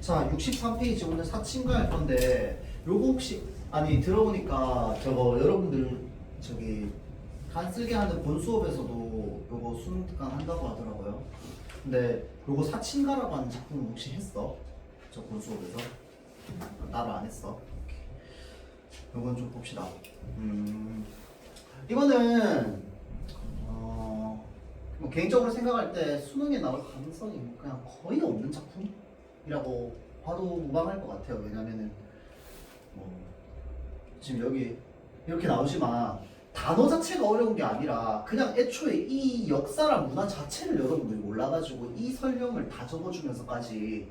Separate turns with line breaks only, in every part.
자, 63페이지 오늘 사칭가 할 건데 요거 혹시 아니 들어보니까 저거 여러분들 저기 간쓸게 하는 본 수업에서도 요거 수능 특강 한다고 하더라고요. 근데 요거 사칭가라고 하는 작품 혹시 했어? 저 본 수업에서? 따로 안 했어. 요건 좀 봅시다. 이거는 뭐 개인적으로 생각할 때 수능에 나올 가능성이 그냥 거의 없는 작품이라고 봐도 무방할 것 같아요. 왜냐면은 뭐 지금 여기 이렇게 나오지만 단어 자체가 어려운 게 아니라 그냥 애초에 이 역사랑 문화 자체를 여러분들이 몰라가지고 이 설명을 다 적어주면서까지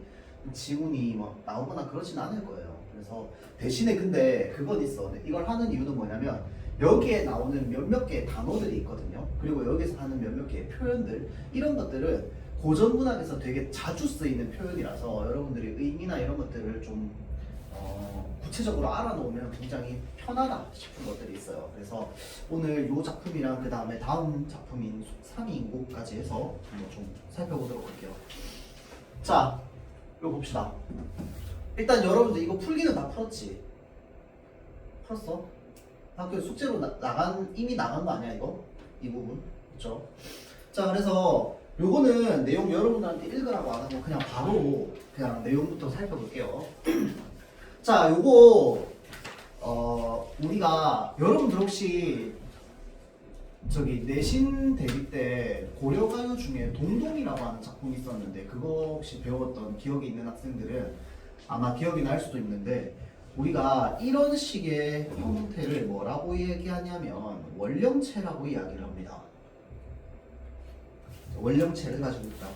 지문이 막 나오거나 그러진 않을 거예요. 그래서 대신에 근데 그건 있어. 이걸 하는 이유는 뭐냐면 여기에 나오는 몇몇 개의 단어들이 있거든요. 그리고 여기서 하는 몇몇 개의 표현들, 이런 것들은 고전 문학에서 되게 자주 쓰이는 표현이라서 여러분들이 의미나 이런 것들을 좀 구체적으로 알아놓으면 굉장히 편하다 싶은 것들이 있어요. 그래서 오늘 이 작품이랑 그 다음에 다음 작품인 3인국까지 해서 한번 좀 살펴보도록 할게요. 자, 이거 봅시다. 일단 여러분들 이거 풀기는 다 풀었지? 풀었어? 학교 숙제로 이미 나간 거 아니야 이거? 이 부분? 그쵸? 자, 그래서 요거는 내용 여러분들한테 읽으라고 안 하고 그냥 바로 그냥 내용부터 살펴볼게요. 자, 요거 우리가 여러분들 혹시 저기 내신 대비 때 고려가요 중에 동동이라고 하는 작품이 있었는데 그거 혹시 배웠던 기억이 있는 학생들은 아마 기억이 날 수도 있는데 우리가 이런 식의 형태를 뭐라고 얘기하냐면 원령체라고 이야기를 합니다. 원령체를 가지고 있다.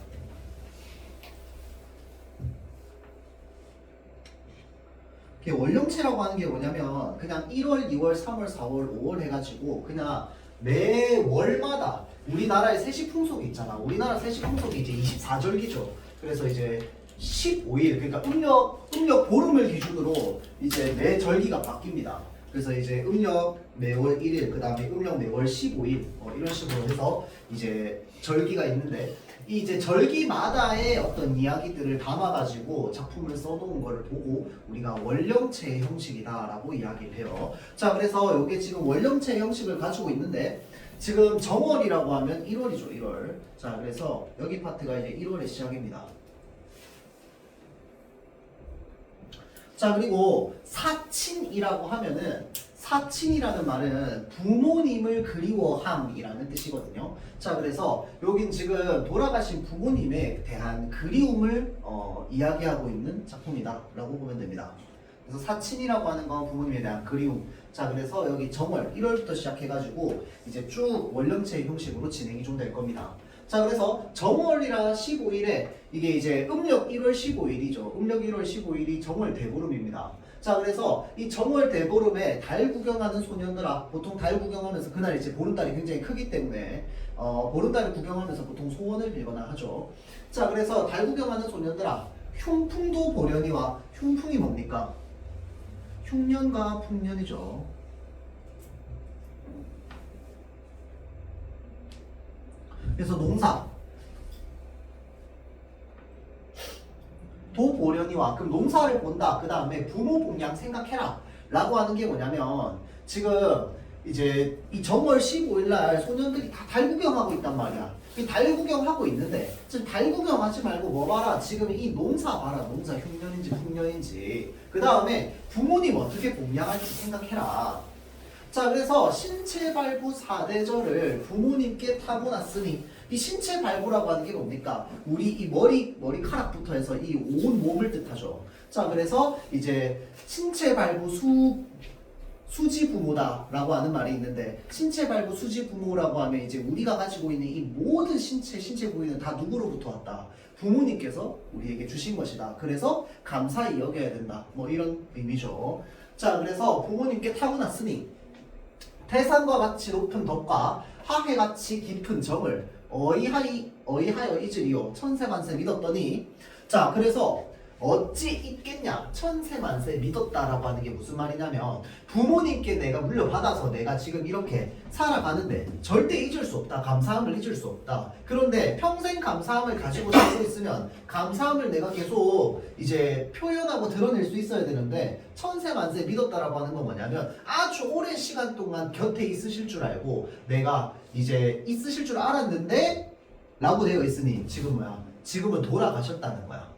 원령체라고 하는 게 뭐냐면 그냥 1월, 2월, 3월, 4월, 5월 해가지고 그냥 매 월마다 우리나라의 세시풍속이 있잖아. 우리나라 세시풍속이 이제 24절기죠. 그래서 이제 15일, 그러니까 음력 보름을 기준으로 이제 매 절기가 바뀝니다. 그래서 이제 음력 매월 1일, 그 다음에 음력 매월 15일 이런 식으로 해서 이제 절기가 있는데 이 이제 절기마다의 어떤 이야기들을 담아가지고 작품을 써놓은 거를 보고 우리가 원령체의 형식이다라고 이야기를 해요. 자, 그래서 이게 지금 원령체의 형식을 가지고 있는데 지금 정월이라고 하면 1월이죠, 1월. 자, 그래서 여기 파트가 이제 1월의 시작입니다. 자, 그리고 사친이라고 하면은 사친이라는 말은 부모님을 그리워함이라는 뜻이거든요. 자, 그래서 여긴 지금 돌아가신 부모님에 대한 그리움을 이야기하고 있는 작품이다 라고 보면 됩니다. 그래서 사친이라고 하는 건 부모님에 대한 그리움. 자, 그래서 여기 정월 1월부터 시작해가지고 이제 쭉 원령체의 형식으로 진행이 좀 될 겁니다. 자, 그래서 정월이라 15일에 이게 이제 음력 1월 15일이죠. 음력 1월 15일이 정월 대보름입니다. 자, 그래서 이 정월 대보름에 달 구경하는 소년들아, 보통 달 구경하면서 그날 이제 보름달이 굉장히 크기 때문에 보름달을 구경하면서 보통 소원을 빌거나 하죠. 자, 그래서 달 구경하는 소년들아, 흉풍도 보려니와 흉풍이 뭡니까? 흉년과 풍년이죠. 그래서 농사 도 보려니와, 그럼 농사를 본다. 그 다음에 부모 복양 생각해라 라고 하는 게 뭐냐면 지금 이제 이 정월 15일 날 소년들이 다 달 구경하고 있단 말이야. 이 달 구경하고 있는데 지금 달 구경하지 말고 뭐 봐라. 지금 이 농사 봐라. 농사 흉년인지 풍년인지. 그 다음에 부모님 어떻게 복양할지 생각해라. 자, 그래서 신체 발부 4대절을 부모님께 타고났으니 이 신체 발부라고 하는 게 뭡니까? 우리 이 머리카락부터 해서 이 온 몸을 뜻하죠. 자, 그래서 이제 신체 발부 수지 부모다라고 하는 말이 있는데 신체 발부 수지 부모라고 하면 이제 우리가 가지고 있는 이 모든 신체 부위는 다 누구로부터 왔다? 부모님께서 우리에게 주신 것이다. 그래서 감사히 여겨야 된다. 뭐 이런 의미죠. 자, 그래서 부모님께 타고났으니 태산과 같이 높은 덕과 하해같이 깊은 정을 어이하여 잊으리요 천세만세 믿었더니, 자, 그래서 어찌 있겠냐 천세만세 믿었다라고 하는 게 무슨 말이냐면 부모님께 내가 물려받아서 내가 지금 이렇게 살아가는데 절대 잊을 수 없다. 감사함을 잊을 수 없다. 그런데 평생 감사함을 가지고 살고 있으면 감사함을 내가 계속 이제 표현하고 드러낼 수 있어야 되는데 천세만세 믿었다라고 하는 건 뭐냐면 아주 오랜 시간 동안 곁에 있으실 줄 알고 내가 이제 있으실 줄 알았는데 라고 되어 있으니 지금 뭐야? 지금은 돌아가셨다는 거야.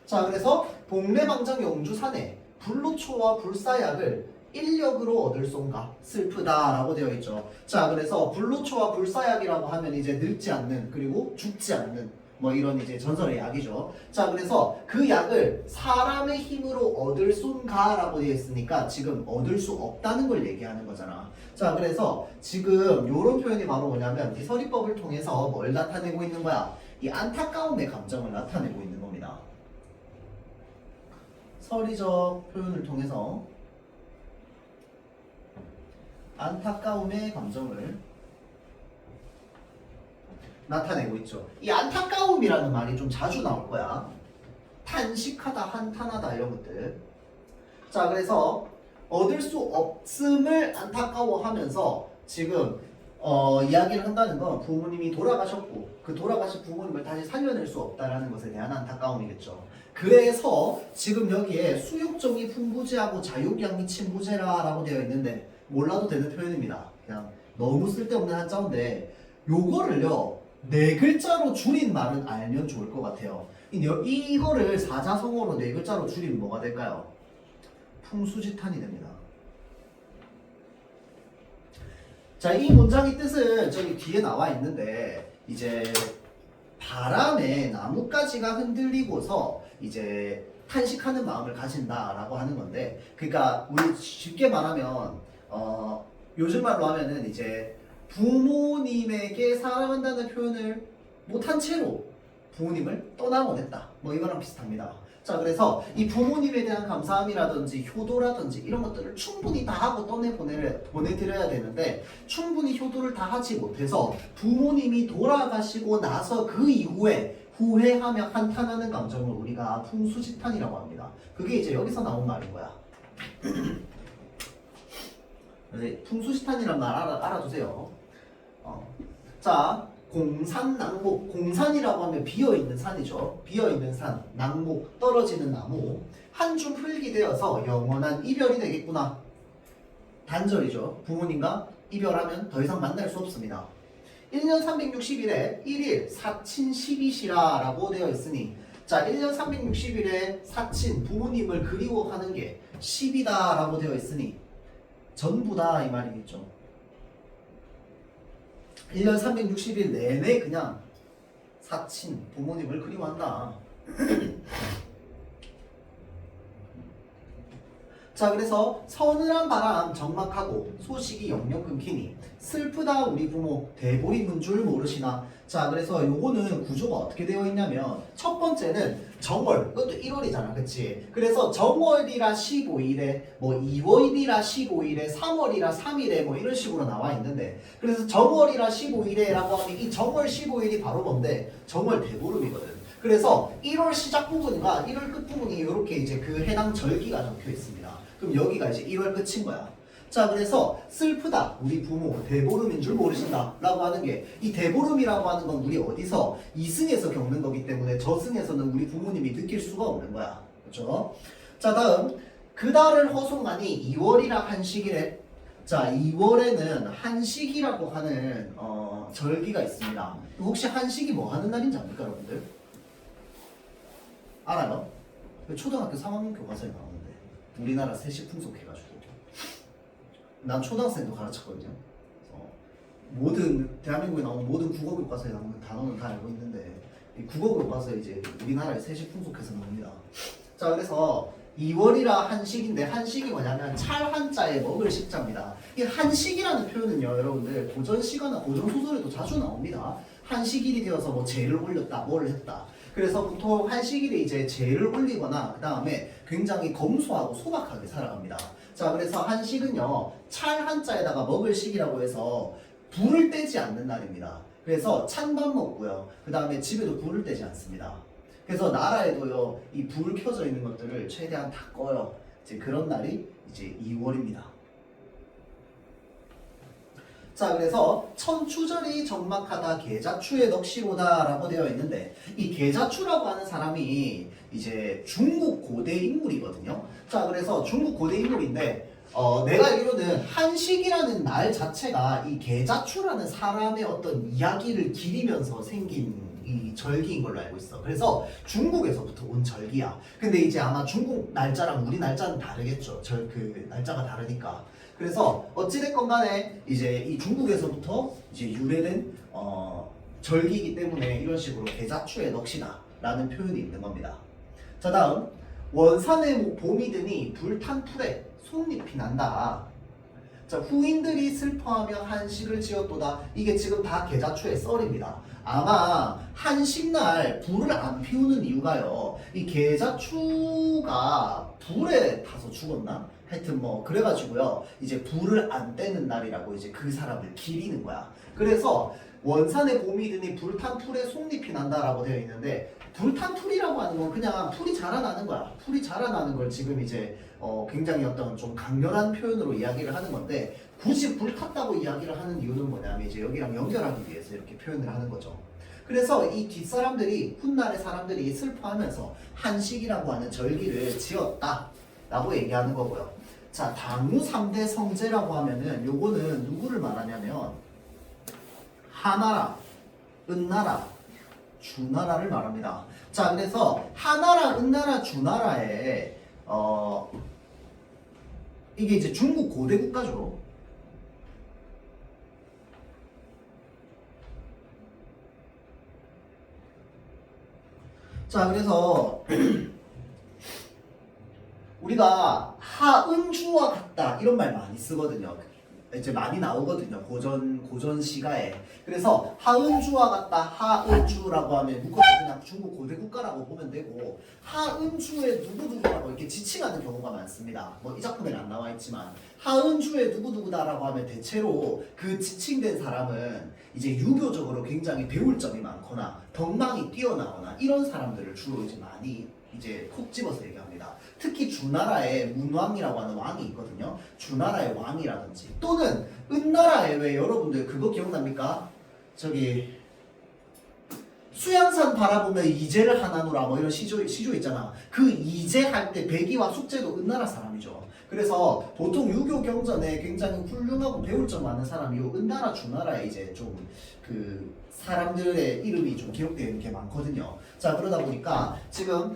자, 그래서 복례방장 영주산에 불로초와 불사약을 인력으로 얻을 손가 슬프다라고 되어 있죠. 자, 그래서 불로초와 불사약이라고 하면 이제 늙지 않는 그리고 죽지 않는 뭐 이런 이제 전설의 약이죠. 자, 그래서 그 약을 사람의 힘으로 얻을 손가라고 되어 있으니까 지금 얻을 수 없다는 걸 얘기하는 거잖아. 자, 그래서 지금 이런 표현이 바로 뭐냐면 이 서리법을 통해서 뭘 나타내고 있는 거야? 이 안타까움의 감정을 나타내고 있는 겁니다. 서리적 표현을 통해서 안타까움의 감정을 나타내고 있죠. 이 안타까움이라는 말이 좀 자주 나올 거야. 탄식하다, 한탄하다 이런 것들. 자, 그래서 얻을 수 없음을 안타까워하면서 지금 이야기를 한다는 건 부모님이 돌아가셨고 그 돌아가신 부모님을 다시 살려낼 수 없다라는 것에 대한 안타까움이겠죠. 그래서 지금 여기에 수육종이 풍부제하고 자육양이 침부제라라고 되어 있는데 몰라도 되는 표현입니다. 그냥 너무 쓸데없는 한자인데 요거를요 4글자로 줄인 말은 알면 좋을 것 같아요. 이거를 사자성어로 4글자로 줄이면 뭐가 될까요? 풍수지탄이 됩니다. 자, 이 문장의 뜻은 저기 뒤에 나와 있는데 이제 바람에 나뭇가지가 흔들리고서 이제 탄식하는 마음을 가진다라고 하는 건데, 그러니까 우리 쉽게 말하면 요즘 말로 하면은 이제 부모님에게 사랑한다는 표현을 못한 채로 부모님을 떠나보냈다. 뭐 이거랑 비슷합니다. 자, 그래서 이 부모님에 대한 감사함이라든지 효도라든지 이런 것들을 충분히 다 하고 보내드려야 되는데 충분히 효도를 다 하지 못해서 부모님이 돌아가시고 나서 그 이후에 후회하며 한탄하는 감정을 우리가 풍수지탄이라고 합니다. 그게 이제 여기서 나온 말인 거야. 풍수지탄이란 말 알아두세요. 자, 공산낭목, 공산이라고 하면 비어있는 산이죠. 비어있는 산, 낙목, 떨어지는 나무. 한 줌 흙이 되어서 영원한 이별이 되겠구나. 단절이죠. 부모님과 이별하면 더 이상 만날 수 없습니다. 1년 360일에 1일 사친 10이시라 라고 되어 있으니, 자, 1년 360일에 사친, 부모님을 그리워하는 게 10이다 라고 되어 있으니 전부다 이 말이겠죠. 1년 360일 내내 그냥 사친, 부모님을 그리워한다. 자, 그래서 서늘한 바람 적막하고 소식이 영영 끊기니 슬프다 우리 부모 대보림은 줄 모르시나. 자, 그래서 요거는 구조가 어떻게 되어 있냐면 첫 번째는 정월, 이것도 1월이잖아, 그치? 그래서 정월이라 15일에 뭐 2월이라 15일에 3월이라 3일에 뭐 이런 식으로 나와 있는데, 그래서 정월이라 15일에 라고 하면 이 정월 15일이 바로 뭔데? 정월 대보름이거든. 그래서 1월 시작 부분과 1월 끝 부분이 이렇게 이제 그 해당 절기가 적혀 있습니다. 그럼 여기가 이제 1월 끝인 거야. 자, 그래서 슬프다 우리 부모 대보름인 줄 모르신다 라고 하는 게, 이 대보름이라고 하는 건 우리 어디서 이승에서 겪는 거기 때문에 저승에서는 우리 부모님이 느낄 수가 없는 거야. 그렇죠? 자, 다음 그 달을 허송하니 2월이라 한식이래. 자, 2월에는 한식이라고 하는 절기가 있습니다. 혹시 한식이 뭐 하는 날인지 압니까, 여러분들? 알아요? 초등학교 3학년 교과서에 나오는데 우리나라 세시풍속 해가지고 난 초등학생도 가르쳤거든요. 모든 대한민국에 나오는 모든 국어 교과서에 나오는 단어는 다 알고 있는데 이 국어 교과서에 이제 우리나라의 세시풍속해서 나옵니다. 자, 그래서 2월이라 한식인데 한식이 뭐냐면 찰 한자에 먹을 식자입니다. 이 한식이라는 표현은요, 여러분들 고전 시가나 고전 소설에도 자주 나옵니다. 한식일이 되어서 뭐 제를 올렸다, 뭘 했다. 그래서 보통 한식일에 이제 제를 올리거나 그 다음에 굉장히 검소하고 소박하게 살아갑니다. 자, 그래서 한식은요 찰 한자에다가 먹을 식이라고 해서 불을 떼지 않는 날입니다. 그래서 찬밥 먹고요. 그 다음에 집에도 불을 떼지 않습니다. 그래서 나라에도요 이 불 켜져 있는 것들을 최대한 다 꺼요. 이제 그런 날이 이제 2월입니다. 자, 그래서 천추절이 적막하다 계자추에 넋이로다 라고 되어 있는데, 이 계자추라고 하는 사람이 이제 중국 고대 인물이거든요. 자, 그래서 중국 고대 인물인데 내가 알기로는 한식이라는 날 자체가 이 계자추라는 사람의 어떤 이야기를 기리면서 생긴 이 절기인 걸로 알고 있어. 그래서 중국에서부터 온 절기야. 근데 이제 아마 중국 날짜랑 우리 날짜는 다르겠죠. 그 날짜가 다르니까. 그래서 어찌됐건 간에 이제 이 중국에서부터 이제 유래된 절기이기 때문에 이런 식으로 계자추에 넋이다 라는 표현이 있는 겁니다. 자, 다음 원산의 봄이 드니 불탄 풀에 속잎이 난다. 자, 후인들이 슬퍼하며 한식을 지었도다. 이게 지금 다 계자추의 썰입니다. 아마 한식날 불을 안 피우는 이유가요, 이 계자추가 불에 타서 죽었나? 하여튼 뭐 그래가지고요 이제 불을 안 떼는 날이라고 이제 그 사람을 기리는 거야. 그래서 원산의 봄이 드니 불탄 풀에 속잎이 난다라고 되어 있는데, 불탄 풀이라고 하는 건 그냥 풀이 자라나는 거야. 풀이 자라나는 걸 지금 이제 굉장히 어떤 좀 강렬한 표현으로 이야기를 하는 건데, 굳이 불 탔다고 이야기를 하는 이유는 뭐냐면 이제 여기랑 연결하기 위해서 이렇게 표현을 하는 거죠. 그래서 이 뒷사람들이, 훗날의 사람들이 슬퍼하면서 한식이라고 하는 절기를 지었다 라고 얘기하는 거고요. 자, 당우 3대 성제라고 하면은 요거는 누구를 말하냐면 하나라, 은나라, 주나라를 말합니다. 자, 그래서 하나라, 은나라, 주나라에 이게 이제 중국 고대 국가죠. 자, 그래서 우리가 하은주와 같다 이런 말 많이 쓰거든요. 이제 많이 나오거든요. 고전 시가에. 그래서 하은주와 같다, 하은주라고 하면 묶어서 그냥 중국 고대 국가라고 보면 되고, 하은주의 누구누구라고 이렇게 지칭하는 경우가 많습니다. 뭐 이 작품에는 안 나와 있지만 하은주의 누구누구다라고 하면 대체로 그 지칭된 사람은 이제 유교적으로 굉장히 배울 점이 많거나 덕망이 뛰어나거나 이런 사람들을 주로 이제 많이 이제 콕 집어서 얘기합니다. 특히 주나라에 문왕이라고 하는 왕이 있거든요. 주나라의 왕이라든지 또는 은나라에, 왜 여러분들 그거 기억납니까? 저기 수양산 바라보면 이제를 하나노라 뭐 이런 시조 있잖아. 그 이제 할 때 백이와 숙제도 은나라 사람이죠. 그래서 보통 유교 경전에 굉장히 훌륭하고 배울 점 많은 사람이 요 은나라 주나라에 이제 좀 그 사람들의 이름이 좀 기록되어 있는 게 많거든요. 자, 그러다 보니까 지금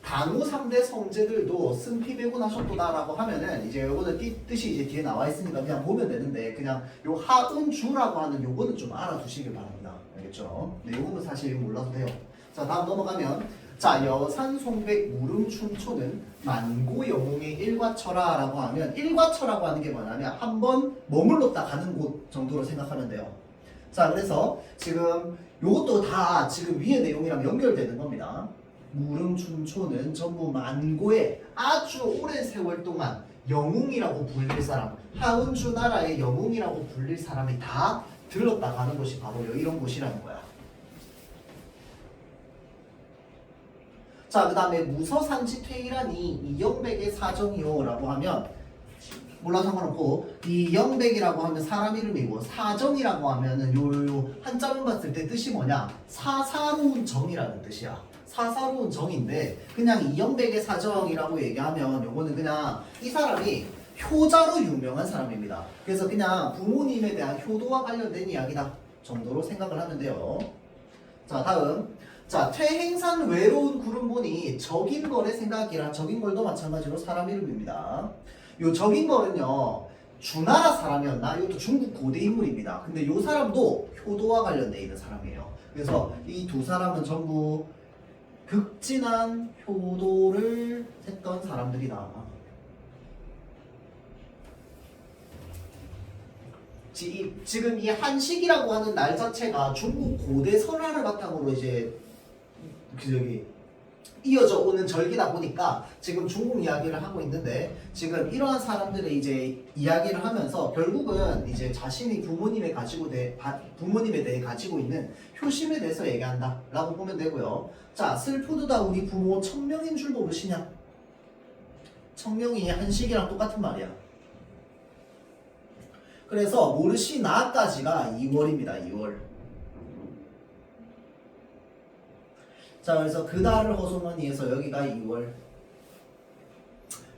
당우 3대 성제들도 승피배군 하셨도다라고 하면은 이제 요거는 뜻이 이제 뒤에 나와 있으니까 그냥 보면 되는데, 그냥 요 하은주라고 하는 요거는 좀 알아두시길 바랍니다. 알겠죠? 네, 요거는 사실 몰라도 돼요. 자, 다음 넘어가면, 자, 여산송백 무릉춘초는 만고 영웅의 일과처라라고 하면, 일과처라고 하는 게 뭐냐면 한 번 머물렀다 가는 곳 정도로 생각하면 돼요. 자, 그래서 지금 요것도 다 지금 위의 내용이랑 연결되는 겁니다. 무릉춘초는 전부 만고의 아주 오랜 세월 동안 영웅이라고 불릴 사람, 하은주 나라의 영웅이라고 불릴 사람이 다 들렀다 가는 곳이 바로 이런 곳이라는 거야. 자, 그 다음에 무서산지퇴이라니 이영백의 사정이요 라고 하면 몰라 상관없고, 이영백이라고 하면 사람 이름이고 사정이라고 하면은 요 한자만 봤을 때 뜻이 뭐냐, 사사로운 정이라는 뜻이야. 사사로운 정인데 그냥 이영백의 사정이라고 얘기하면 요거는 그냥 이 사람이 효자로 유명한 사람입니다. 그래서 그냥 부모님에 대한 효도와 관련된 이야기다 정도로 생각을 하면 돼요. 자, 다음. 자, 퇴행산 외로운 구름 보니 적인걸의 생각이라, 적인걸도 마찬가지로 사람 이름입니다. 요 적인걸은요 주나라 사람이었나? 이것도 중국 고대 인물입니다. 근데 요 사람도 효도와 관련되어 있는 사람이에요. 그래서 이 두 사람은 전부 극진한 효도를 했던 사람들이다. 지금 이 한식이라고 하는 날 자체가 중국 고대 설화를 바탕으로 이제 이어져 오는 절기다 보니까 지금 중국 이야기를 하고 있는데 지금 이러한 사람들의 이제 이야기를 하면서 결국은 이제 자신이 부모님에 대해 가지고 있는 효심에 대해서 얘기한다라고 보면 되고요. 자, 슬프도다 우리 부모 천명인 줄 모르시냐? 천명이 한식이랑 똑같은 말이야. 그래서 모르시나까지가 2월입니다. 2월. 자, 그래서 그달을 허소만이에서 여기가 2월.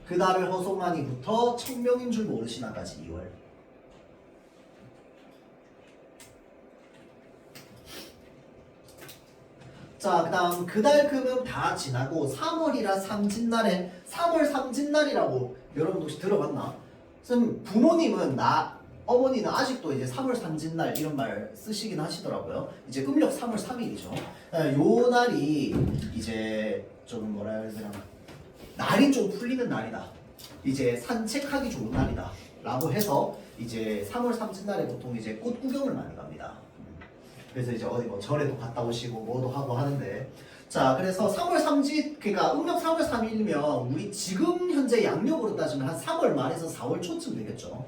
그달을 허소만이부터 천명인 줄 모르시나까지 2월. 자, 그 다음 그달 금음 다 지나고 3월이라 삼진날에 3월 삼진날이라고 여러분 혹시 들어봤나? 선생님 부모님은 어머니는 아직도 이제 3월 삼진날 이런 말 쓰시긴 하시더라고요. 이제 음력 3월 3일이죠. 요 날이 이제 좀 뭐라 해야 되나 날이 좀 풀리는 날이다. 이제 산책하기 좋은 날이다. 라고 해서 이제 3월 삼진날에 보통 이제 꽃 구경을 많이 갑니다. 그래서 이제 어디 뭐 절에도 갔다 오시고 뭐도 하고 하는데 자 그래서 3월 3지 그러니까 음력 3월 3일이면 우리 지금 현재 양력으로 따지면 한 3월 말에서 4월 초쯤 되겠죠.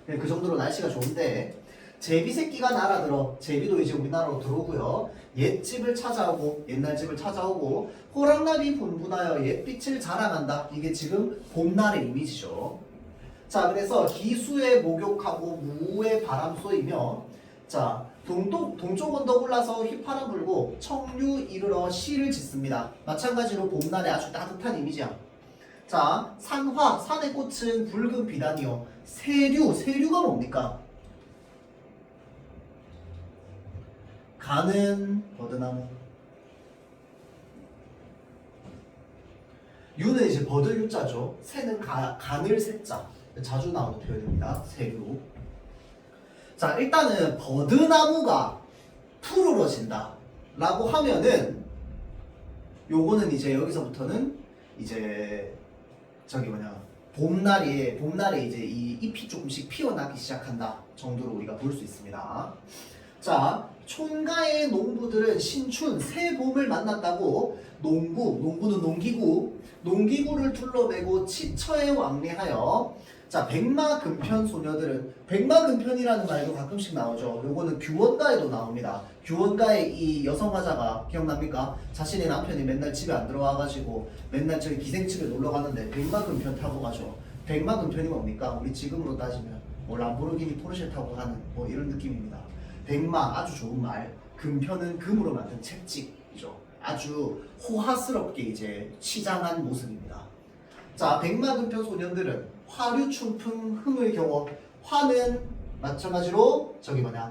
그 정도로 날씨가 좋은데 제비 새끼가 날아들어 제비도 이제 우리나라로 들어오고요. 옛집을 찾아오고 옛날 집을 찾아오고 호랑나비 분분하여 옛빛을 자랑한다. 이게 지금 봄날의 이미지죠. 자 그래서 기수에 목욕하고 무에 바람 쏘이며 자 동쪽 언덕 올라서 휘파람 불고 청류 이르러 시를 짓습니다. 마찬가지로 봄날에 아주 따뜻한 이미지야. 자 산화 산의 꽃은 붉은 비단이요. 세류가 뭡니까? 가는 버드나무. 유는 이제 버들 유자죠. 새는 간을 새자. 자주 나오는 표현입니다. 세류. 자 일단은 버드나무가 푸르러진다 라고 하면은 요거는 이제 여기서부터는 이제 저기 봄날에 이제 이 잎이 조금씩 피어나기 시작한다 정도로 우리가 볼 수 있습니다. 자 촌가의 농부들은 신춘 새 봄을 만났다고 농부는 농기구를 둘러매고 치처에 왕래하여 자 백마금편 소녀들은 백마금편이라는 말도 가끔씩 나오죠. 요거는 규원가에도 나옵니다. 규원가에 이 여성 화자가 기억납니까? 자신의 남편이 맨날 집에 안 들어와가지고 맨날 저기 기생집에 놀러 가는데 백마금편 타고 가죠. 백마금편이 뭡니까? 우리 지금으로 따지면 뭐 람보르기니 포르쉐 타고 가는 뭐 이런 느낌입니다. 백마 아주 좋은 말. 금편은 금으로 만든 채찍이죠. 아주 호화스럽게 이제 치장한 모습입니다. 자 백마금편 소년들은 화류춘풍 흥을 겨워 화는 마찬가지로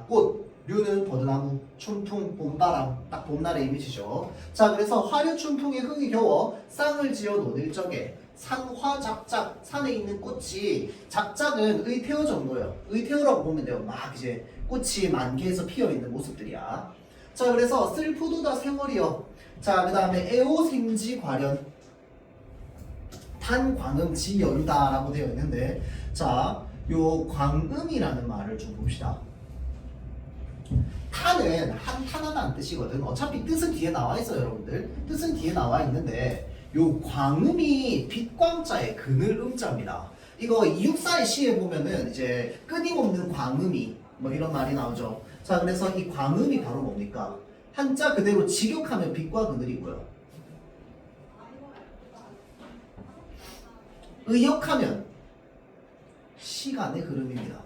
꽃 류는 버드나무 춘풍 봄바람 딱 봄날의 이미지죠. 자 그래서 화류춘풍의 흥이 겨워 쌍을 지어 논일 적에 산화작작 산에 있는 꽃이 작작은 의태어 정도예요. 의태어라고 보면 돼요. 막 이제 꽃이 만개해서 피어있는 모습들이야. 자 그래서 슬프도다 세월이여. 자 그 다음에 애오생지 과련 탄광음지연다라고 되어 있는데 자 요 광음이라는 말을 좀 봅시다. 탄은 한탄하다는 뜻이거든. 어차피 뜻은 뒤에 나와 있어요 여러분들. 뜻은 뒤에 나와 있는데 요 광음이 빛광자의 그늘 음자입니다. 이거 264의 시에 보면은 이제 끊임없는 광음이 뭐 이런 말이 나오죠. 자 그래서 이 광음이 바로 뭡니까? 한자 그대로 직역하면 빛과 그늘이고요. 의역하면 시간의 흐름입니다.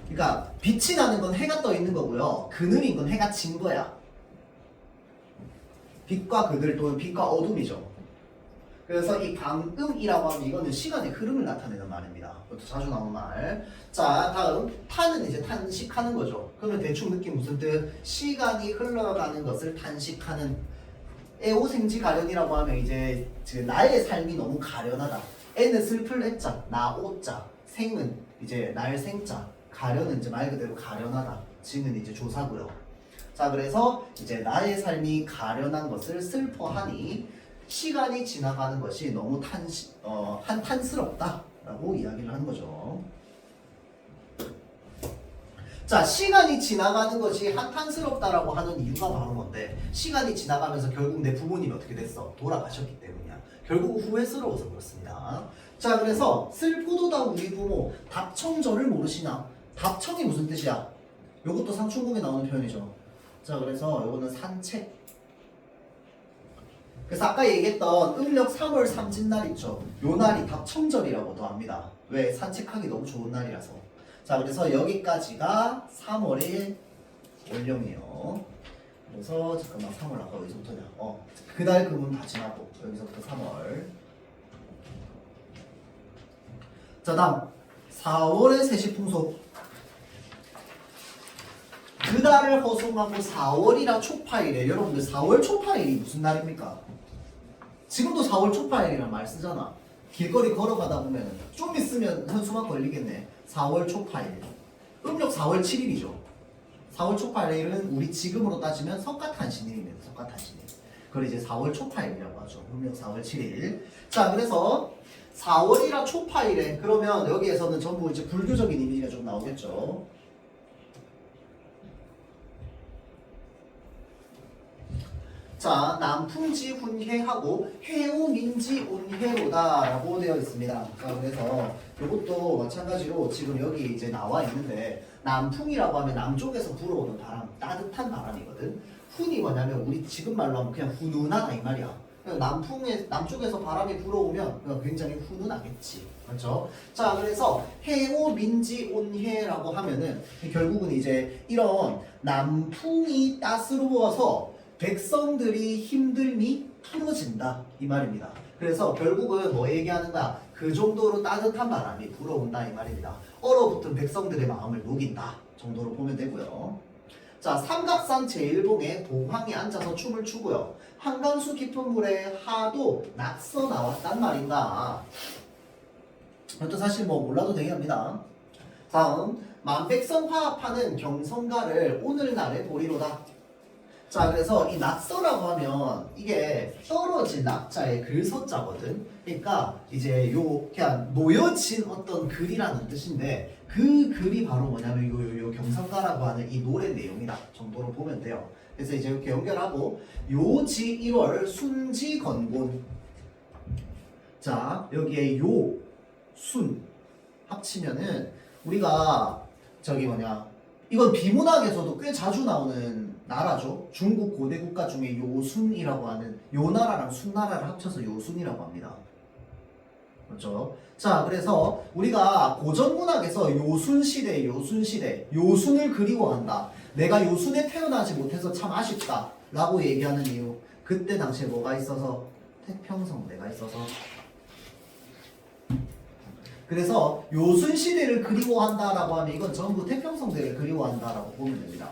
그러니까 빛이 나는 건 해가 떠 있는 거고요. 그늘인 건 해가 진 거야. 빛과 그늘 또는 빛과 어둠이죠. 그래서 이 광음이라고 하면 이거는 시간의 흐름을 나타내는 말입니다. 이것도 자주 나오는 말. 자 다음 탄은 이제 탄식하는 거죠. 그러면 대충 느낌 무슨 뜻? 시간이 흘러가는 것을 탄식하는. 애오생지 가련이라고 하면 이제 나의 삶이 너무 가련하다. 애는 슬플 애자, 나 오자, 생은 이제 날 생자, 가련은 이제 말 그대로 가련하다. 지는 이제 조사고요. 자 그래서 이제 나의 삶이 가련한 것을 슬퍼하니 시간이 지나가는 것이 너무 한탄스럽다라고 이야기를 하는 거죠. 자, 시간이 지나가는 것이 한탄스럽다라고 하는 이유가 바로 뭔데? 시간이 지나가면서 결국 내 부모님이 어떻게 됐어? 돌아가셨기 때문이야. 결국 후회스러워서 그렇습니다. 자, 그래서 슬프도다 우리 부모 답청절을 모르시나? 답청이 무슨 뜻이야? 요것도 상충곡에 나오는 표현이죠. 자, 그래서 요거는 산책. 그래서 아까 얘기했던 음력 3월 삼진날 있죠. 요 날이 답청절이라고도 합니다. 왜? 산책하기 너무 좋은 날이라서. 자, 그래서 여기까지가 3월의 월령이에요. 그래서 잠깐만 3월 아까 어디서부터냐? 그날 그분 다 지나고 여기서부터 3월. 자, 다음 4월의 세시풍속. 그날을 허송하고 4월이라 초파일에 여러분들 4월 초파일이 무슨 날입니까? 지금도 4월 초파일이란 말 쓰잖아. 길거리 걸어가다 보면 좀 있으면 현수막 걸리겠네. 4월 초파일. 음력 4월 7일이죠. 4월 초파일은 우리 지금으로 따지면 석가탄신일입니다. 석가탄신일. 그걸 이제 4월 초파일이라고 하죠. 음력 4월 7일. 자, 그래서 4월이라 초파일에 그러면 여기에서는 전부 이제 불교적인 이미지가 좀 나오겠죠. 자, 남풍지 훈해하고 해오민지 온해로다라고 되어 있습니다. 자, 그래서 이것도 마찬가지로 지금 여기 이제 나와 있는데 남풍이라고 하면 남쪽에서 불어오는 바람, 따뜻한 바람이거든. 훈이 뭐냐면 우리 지금 말로 하면 그냥 훈훈하다 이 말이야. 남쪽에서 바람이 불어오면 굉장히 훈훈하겠지. 그렇죠? 자, 그래서 해오민지 온해라고 하면은 결국은 이제 이런 남풍이 따스러워서 백성들이 힘듦이 풀어진다 이 말입니다. 그래서 결국은 뭐 얘기하는 거야? 그 정도로 따뜻한 바람이 불어온다 이 말입니다. 얼어붙은 백성들의 마음을 녹인다 정도로 보면 되고요. 자, 삼각산 제일봉에 봉황이 앉아서 춤을 추고요. 한강수 깊은 물에 하도 낙서 나왔단 말인가. 이것도 사실 뭐 몰라도 되긴 합니다. 다음, 만백성 화합하는 경성가를 오늘날에 보리로다. 자, 그래서 이 낙서라고 하면 이게 떨어진 낙자의 글서자거든. 그러니까 이제 요 그냥 놓여진 어떤 글이라는 뜻인데 그 글이 바로 뭐냐면 요 경성가라고 하는 이 노래 내용이다 정도로 보면 돼요. 그래서 이제 이렇게 연결하고 요지 1월 순지 건곤. 자, 여기에 요 순 합치면은 우리가 저기 이건 비문학에서도 꽤 자주 나오는 나라죠. 중국 고대 국가 중에 요순이라고 하는 요 나라랑 순나라를 합쳐서 요순이라고 합니다. 그렇죠? 자, 그래서 우리가 고전 문학에서 요순시대, 요순을 그리워한다. 내가 요순에 태어나지 못해서 참 아쉽다. 라고 얘기하는 이유. 그때 당시에 뭐가 있어서? 태평성대가 있어서. 그래서 요순시대를 그리워한다라고 하면 이건 전부 태평성대를 그리워한다라고 보면 됩니다.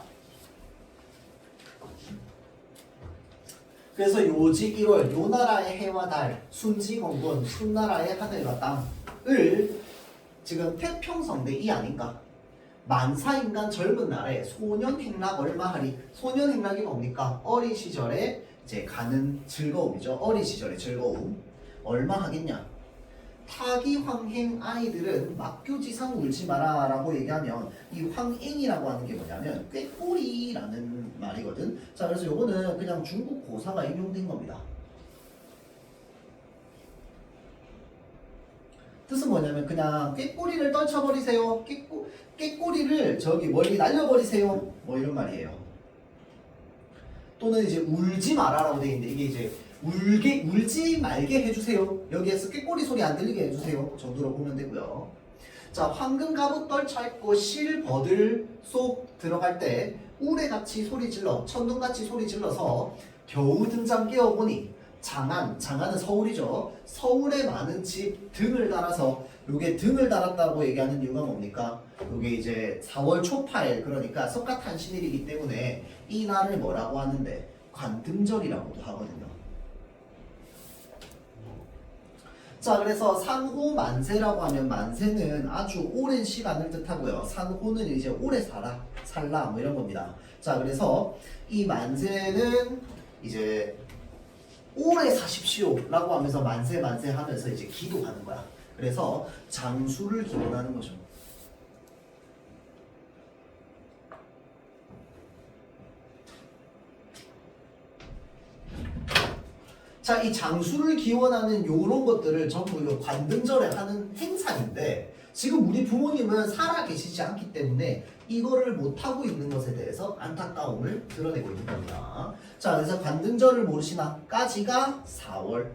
그래서 요지 1월 요 나라의 해와 달, 순지건곤, 순나라의 하늘과 땅을 지금 태평성대 이 아닌가? 만사인간 젊은 날에 소년행락 얼마하리. 소년행락이 뭡니까? 어린 시절에 이제 가는 즐거움이죠. 어린 시절의 즐거움. 얼마 하겠냐? 타기황행 아이들은 막교지상 울지 마라 라고 얘기하면 이 황행이라고 하는 게 뭐냐면 꾀꼬리라는 말이거든. 자, 그래서 요거는 그냥 중국 고사가 인용된 겁니다. 뜻은 뭐냐면 그냥 꾀꼬리를 떨쳐버리세요. 꾀꼬리를 저기 멀리 날려버리세요. 뭐 이런 말이에요. 또는 이제 울지 마라라고 되어 있는데 이게 이제 울지 말게 해주세요. 여기에서 꾀꼬리 소리 안 들리게 해주세요. 정도로 보면 되고요. 자, 황금 갑옷 떨쳐 입고 실 버들 속 들어갈 때 우레같이 소리 질러 천둥같이 소리 질러서 겨우 등잔 깨어보니 장안은 서울이죠. 서울에 많은 집 등을 달아서 요게 등을 달았다고 얘기하는 이유가 뭡니까? 요게 이제 4월 초파일 그러니까 석가탄신일이기 때문에 이 날을 뭐라고 하는데 관등절이라고도 하거든요. 자, 그래서 산호만세라고 하면 만세는 아주 오랜 시간을 뜻하고요. 산호는 이제 오래 살라 뭐 이런 겁니다. 자, 그래서 이 만세는 이제 오래 사십시오 라고 하면서 만세 하면서 이제 기도하는 거야. 그래서 장수를 기원하는 거죠. 자, 이 장수를 기원하는 요런 것들을 전부 요 관등절에 하는 행사인데 지금 우리 부모님은 살아 계시지 않기 때문에 이거를 못하고 있는 것에 대해서 안타까움을 드러내고 있는 겁니다. 자, 그래서 관등절을 모르시나? 까지가 4월.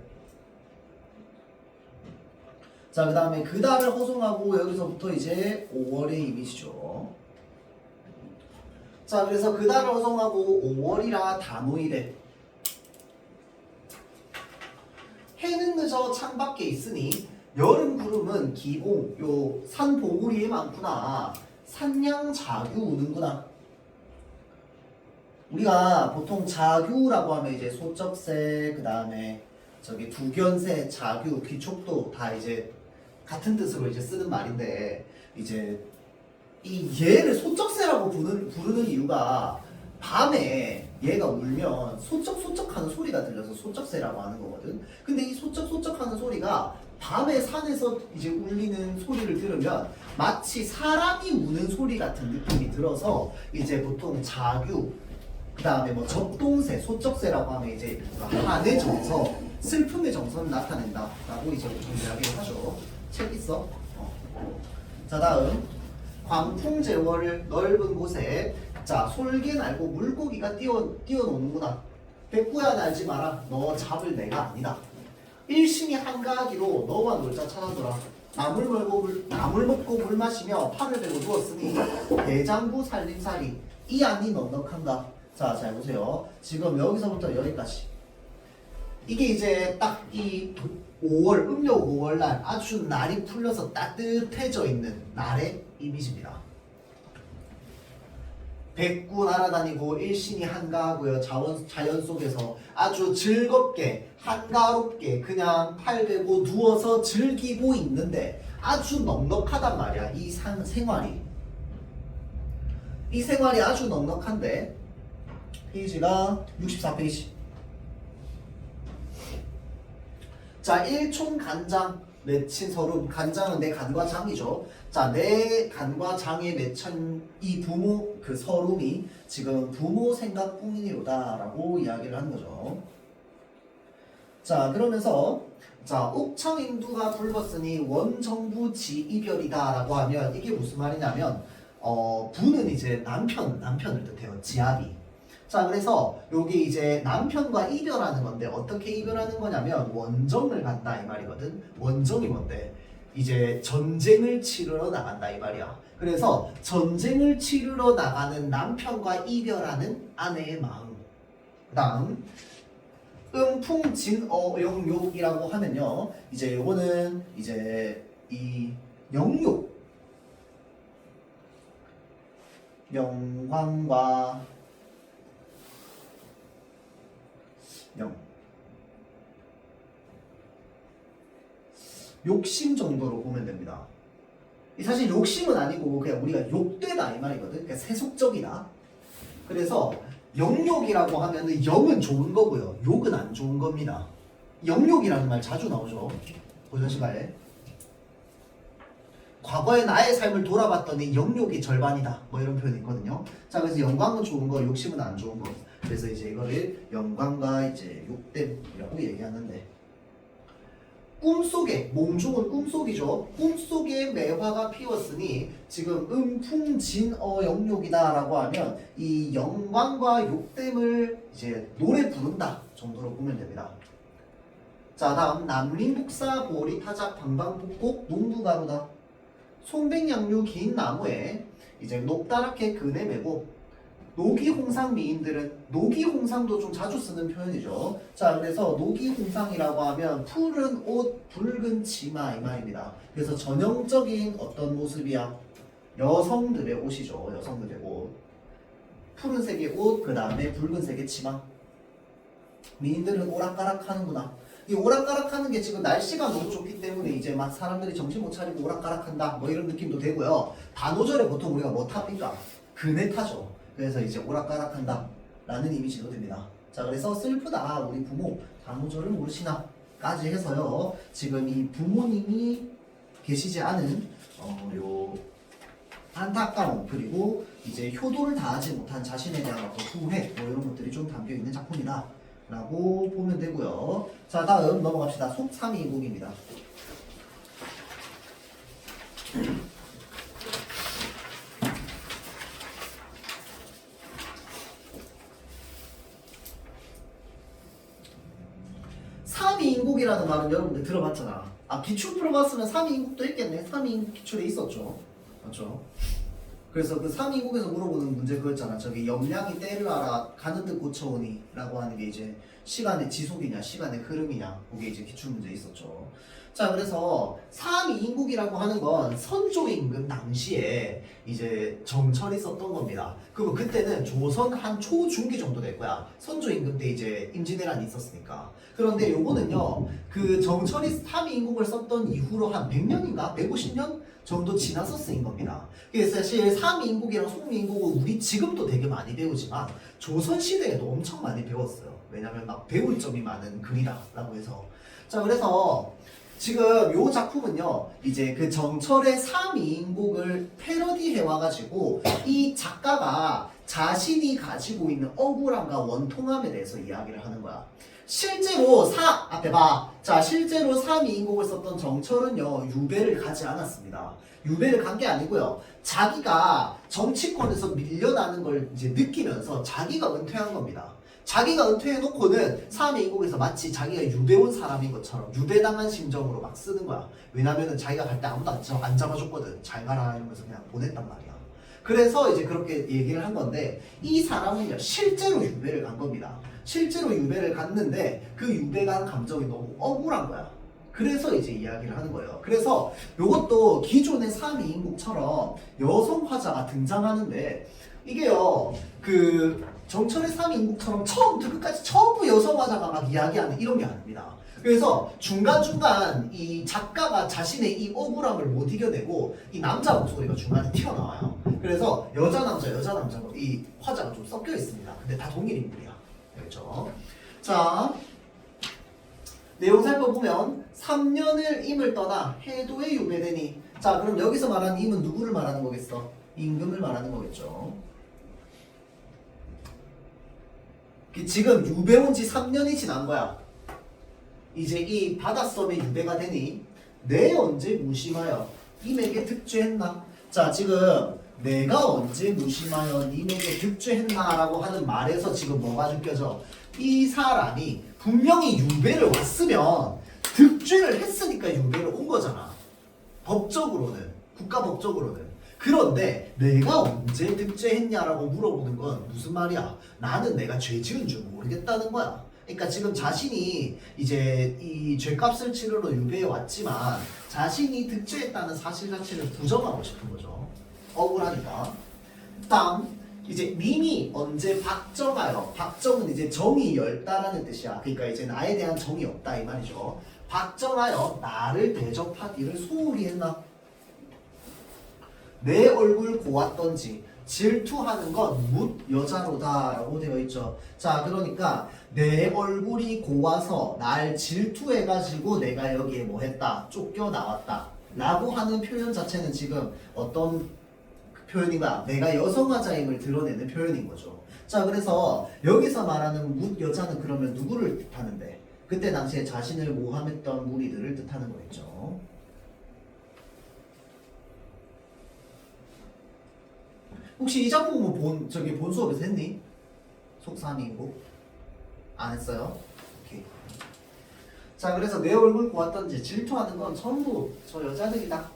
자, 그 다음에 그 달을 허송하고 여기서부터 이제 5월의 이미지죠. 자, 그래서 그 달을 허송하고 5월이라 단오일에 해는 늦어 창밖에 있으니 여름 구름은 기봉 요 산 봉우리에 많구나. 산양 자규 우는구나. 우리가 보통 자규라고 하면 이제 소쩍새 그 다음에 저기 두견새 자규 귀촉도 다 이제 같은 뜻으로 이제 쓰는 말인데 이제 이 얘를 소쩍새라고 부르는 이유가 밤에 얘가 울면 소쩍소쩍하는 소리가 들려서 소쩍새라고 하는 거거든. 근데 이 소쩍소쩍하는 소리가 밤에 산에서 이제 울리는 소리를 들으면 마치 사람이 우는 소리 같은 느낌이 들어서 이제 보통 자규 그 다음에 뭐 접동새, 소쩍새라고 하면 이제 한의 정서, 슬픔의 정서를 나타낸다라고 이제 보통 이야기를 하죠. 책 있어? 자, 다음 광풍제월 넓은 곳에 자 솔개 날고 물고기가 뛰어노는구나. 백구야 날지 마라. 너 잡을 내가 아니다. 일신이 한가하기로 너와 놀자 찾아더라. 나물 먹고 물 마시며 팔을 베고 누웠으니 대장부 살림살이 이 안이 넉넉한가. 자, 잘 보세요. 지금 여기서부터 여기까지 이게 이제 딱 이 5월 음력 5월 날 아주 날이 풀려서 따뜻해져 있는 날의 이미지입니다. 백구 날아다니고 일신이 한가하고요. 자연 속에서 아주 즐겁게 한가롭게 그냥 팔 베고 누워서 즐기고 있는데 아주 넉넉하단 말이야. 이 생활이. 이 생활이 아주 넉넉한데 페이지가 64페이지. 자, 일총간장 맺힌 서름. 간장은 내 간과 장이죠. 자, 내 간과 장에 맺힌 이 부모 그 서름이 지금 부모 생각뿐이로다라고 이야기를 하는 거죠. 자, 그러면서 자, 옥청인두가 불벗으니 원정부지 이별이다라고 하면 이게 무슨 말이냐면 부는 이제 남편을 뜻해요. 지압이. 자, 그래서 여기 이제 남편과 이별하는 건데 어떻게 이별하는 거냐면 원정을 간다 이 말이거든. 원정이 뭔데? 이제 전쟁을 치르러 나간다 이 말이야. 그래서 전쟁을 치르러 나가는 남편과 이별하는 아내의 마음. 그 다음 음풍진어영욕이라고 하면요. 이제 요거는 이제 이 영욕 영광과 욕심 정도로 보면 됩니다. 사실 욕심은 아니고 그냥 우리가 욕되다 이 말이거든. 그러니까 세속적이다. 그래서 영욕이라고 하면은 영은 좋은 거고요. 욕은 안 좋은 겁니다. 영욕이라는 말 자주 나오죠. 고전 시간에. 과거의 나의 삶을 돌아봤더니 영욕이 절반이다. 뭐 이런 표현이 있거든요. 자, 그래서 영광은 좋은 거, 욕심은 안 좋은 거. 그래서 이제 이거를 영광과 이제 욕됨이라고 얘기하는데 꿈속에 몽중은 꿈속이죠. 꿈속에 매화가 피었으니 지금 음풍진어영욕이다라고 하면 이 영광과 욕됨을 이제 노래 부른다 정도로 보면 됩니다. 자, 다음 남림북사 보리 타작 방방복곡 농부가루다. 송백양류 긴 나무에 이제 녹다랗게 그네 매고 노기홍상 미인들은 노기홍상도 좀 자주 쓰는 표현이죠. 자, 그래서 노기홍상이라고 하면 푸른 옷, 붉은 치마 이 말입니다. 그래서 전형적인 어떤 모습이야? 여성들의 옷이죠. 여성들의 옷. 푸른색의 옷, 그 다음에 붉은색의 치마. 미인들은 오락가락 하는구나. 이 오락가락하는 게 지금 날씨가 너무 좋기 때문에 이제 막 사람들이 정신 못 차리고 오락가락한다 뭐 이런 느낌도 되고요. 단오절에 보통 우리가 뭐 탑니까? 그네 타죠. 그래서 이제 오락가락한다 라는 이미지도 됩니다. 자, 그래서 슬프다 우리 부모 단오절을 모르시나 까지 해서요. 지금 이 부모님이 계시지 않은 요 안타까움 그리고 이제 효도를 다하지 못한 자신에 대한 어떤 후회 뭐 이런 것들이 좀 담겨 있는 작품이다 라고 보면 되고요. 자, 다음 넘어갑시다. 속 3인국입니다. 삼위인국이라는 말은 여러분들 들어봤잖아. 아, 기출 풀어봤으면 삼위인국도 있겠네. 삼위인국 기출에 있었죠. 맞죠? 그래서 그 삼위인국에서 물어보는 문제 그거였잖아. 저기 염량이 때를 알아 가는 듯 고쳐오니 라고 하는 게 이제 시간의 지속이냐 시간의 흐름이냐, 그게 이제 기출 문제 있었죠. 자, 그래서 삼위인국이라고 하는 건 선조임금 당시에 이제 정철이 썼던 겁니다. 그리고 그때는 조선 한 초중기 정도 될 거야. 선조임금 때 이제 임진왜란이 있었으니까. 그런데 요거는요, 그 정철이 삼위인국을 썼던 이후로 한 100년인가 150년 정도 지나서 쓰인 겁니다. 그래서 사실 삼위인국이랑 속위인국은 우리 지금도 되게 많이 배우지만 조선시대에도 엄청 많이 배웠어요. 왜냐면 막 배울 점이 많은 글이다라고 해서. 자, 그래서 지금 요 작품은요, 이제 그 정철의 삼위인국을 패러디해와가지고 이 작가가 자신이 가지고 있는 억울함과 원통함에 대해서 이야기를 하는 거야. 실제로 앞에 봐. 자, 실제로 삼위인국을 썼던 정철은요, 유배를 가지 않았습니다. 유배를 간 게 아니고요, 자기가 정치권에서 밀려나는 걸 이제 느끼면서 자기가 은퇴한 겁니다. 자기가 은퇴해놓고는 삼위인국에서 마치 자기가 유배 온 사람인 것처럼 유배당한 심정으로 막 쓰는 거야. 왜냐면은 자기가 갈 때 아무도 안 잡아줬거든. 잘 가라 이러면서 그냥 보냈단 말이야. 그래서 이제 그렇게 얘기를 한 건데, 이 사람은요, 실제로 유배를 간 겁니다. 실제로 유배를 갔는데 그 유배 간 감정이 너무 억울한 거야. 그래서 이제 이야기를 하는 거예요. 그래서 이것도 기존의 삼위인국처럼 여성 화자가 등장하는데, 이게요, 그 정철의 삼위인국처럼 처음부터 끝까지 전부 여성 화자가 막 이야기하는 이런 게 아닙니다. 그래서 중간중간 이 작가가 자신의 이 억울함을 못 이겨내고 이 남자 목소리가 중간에 튀어나와요. 그래서 여자 남자로 이 화자가 좀 섞여 있습니다. 근데 다 동일 인물이야. 그렇죠? 자, 내용 살펴보면 3년을 임을 떠나 해도에 유배되니. 자, 그럼 여기서 말하는 임은 누구를 말하는 거겠어? 임금을 말하는 거겠죠. 지금 유배 온 지 3년이 지난 거야. 이제 이 바닷섬에 유배가 되니 내 언제 무심하여 임에게 득죄했나? 자, 지금 내가 언제 무심하여 임에게 득죄했나 라고 하는 말에서 지금 뭐가 느껴져? 이 사람이 분명히 유배를 왔으면 득죄를 했으니까 유배를 온 거잖아. 법적으로는, 국가법적으로는. 그런데 내가 언제 득죄했냐라고 물어보는 건 무슨 말이야? 나는 내가 죄 지은 줄 모르겠다는 거야. 그러니까 지금 자신이 이제 이 죄값을 치르러 유배에 왔지만 자신이 득죄했다는 사실 자체를 부정하고 싶은 거죠. 억울하니까. 다음, 이제 님이 언제 박정하여. 박정은 이제 정이 열다라는 뜻이야. 그러니까 이제 나에 대한 정이 없다 이 말이죠. 박정하여 나를 대접하기를 소홀히 했나? 내 얼굴 고왔던지. 질투하는 건 묻 여자로다 라고 되어 있죠. 자, 그러니까 내 얼굴이 고와서 날 질투해가지고 내가 여기에 뭐 했다, 쫓겨나왔다 라고 하는 표현 자체는 지금 어떤 표현인가? 내가 여성화자임을 드러내는 표현인 거죠. 자, 그래서 여기서 말하는 묻 여자는 그러면 누구를 뜻하는데? 그때 당시에 자신을 모함했던 무리들을 뜻하는 거겠죠. 혹시 이 작품은 본 수업에서 했니? 속삼인국? 안 했어요? 오케이. 자, 그래서 내 얼굴 보았던지 질투하는 건 전부 저 여자들이다.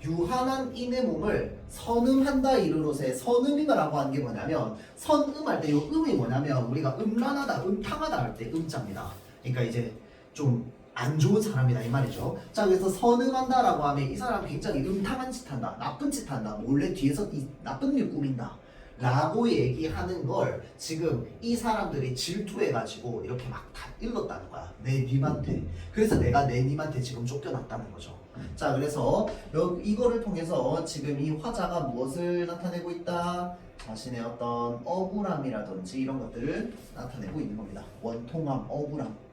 유한한 인의 몸을 선음한다 이르로세. 선음이라고 하는 게 뭐냐면, 선음할 때 이 음이 뭐냐면 우리가 음란하다, 음탕하다 할 때 음자입니다. 그러니까 이제 좀 안 좋은 사람이다 이 말이죠. 자, 그래서 선음한다라고 하면 이 사람 굉장히 음탕한 짓 한다, 나쁜 짓 한다, 몰래 뒤에서 이 나쁜 일 꾸민다 라고 얘기하는 걸 지금 이 사람들이 질투해가지고 이렇게 막 다 일렀다는 거야. 내 님한테. 그래서 내가 내 님한테 지금 쫓겨났다는 거죠. 자, 그래서 이거를 통해서 지금 이 화자가 무엇을 나타내고 있다? 자신의 어떤 억울함이라든지 이런 것들을 나타내고 있는 겁니다. 원통함, 억울함.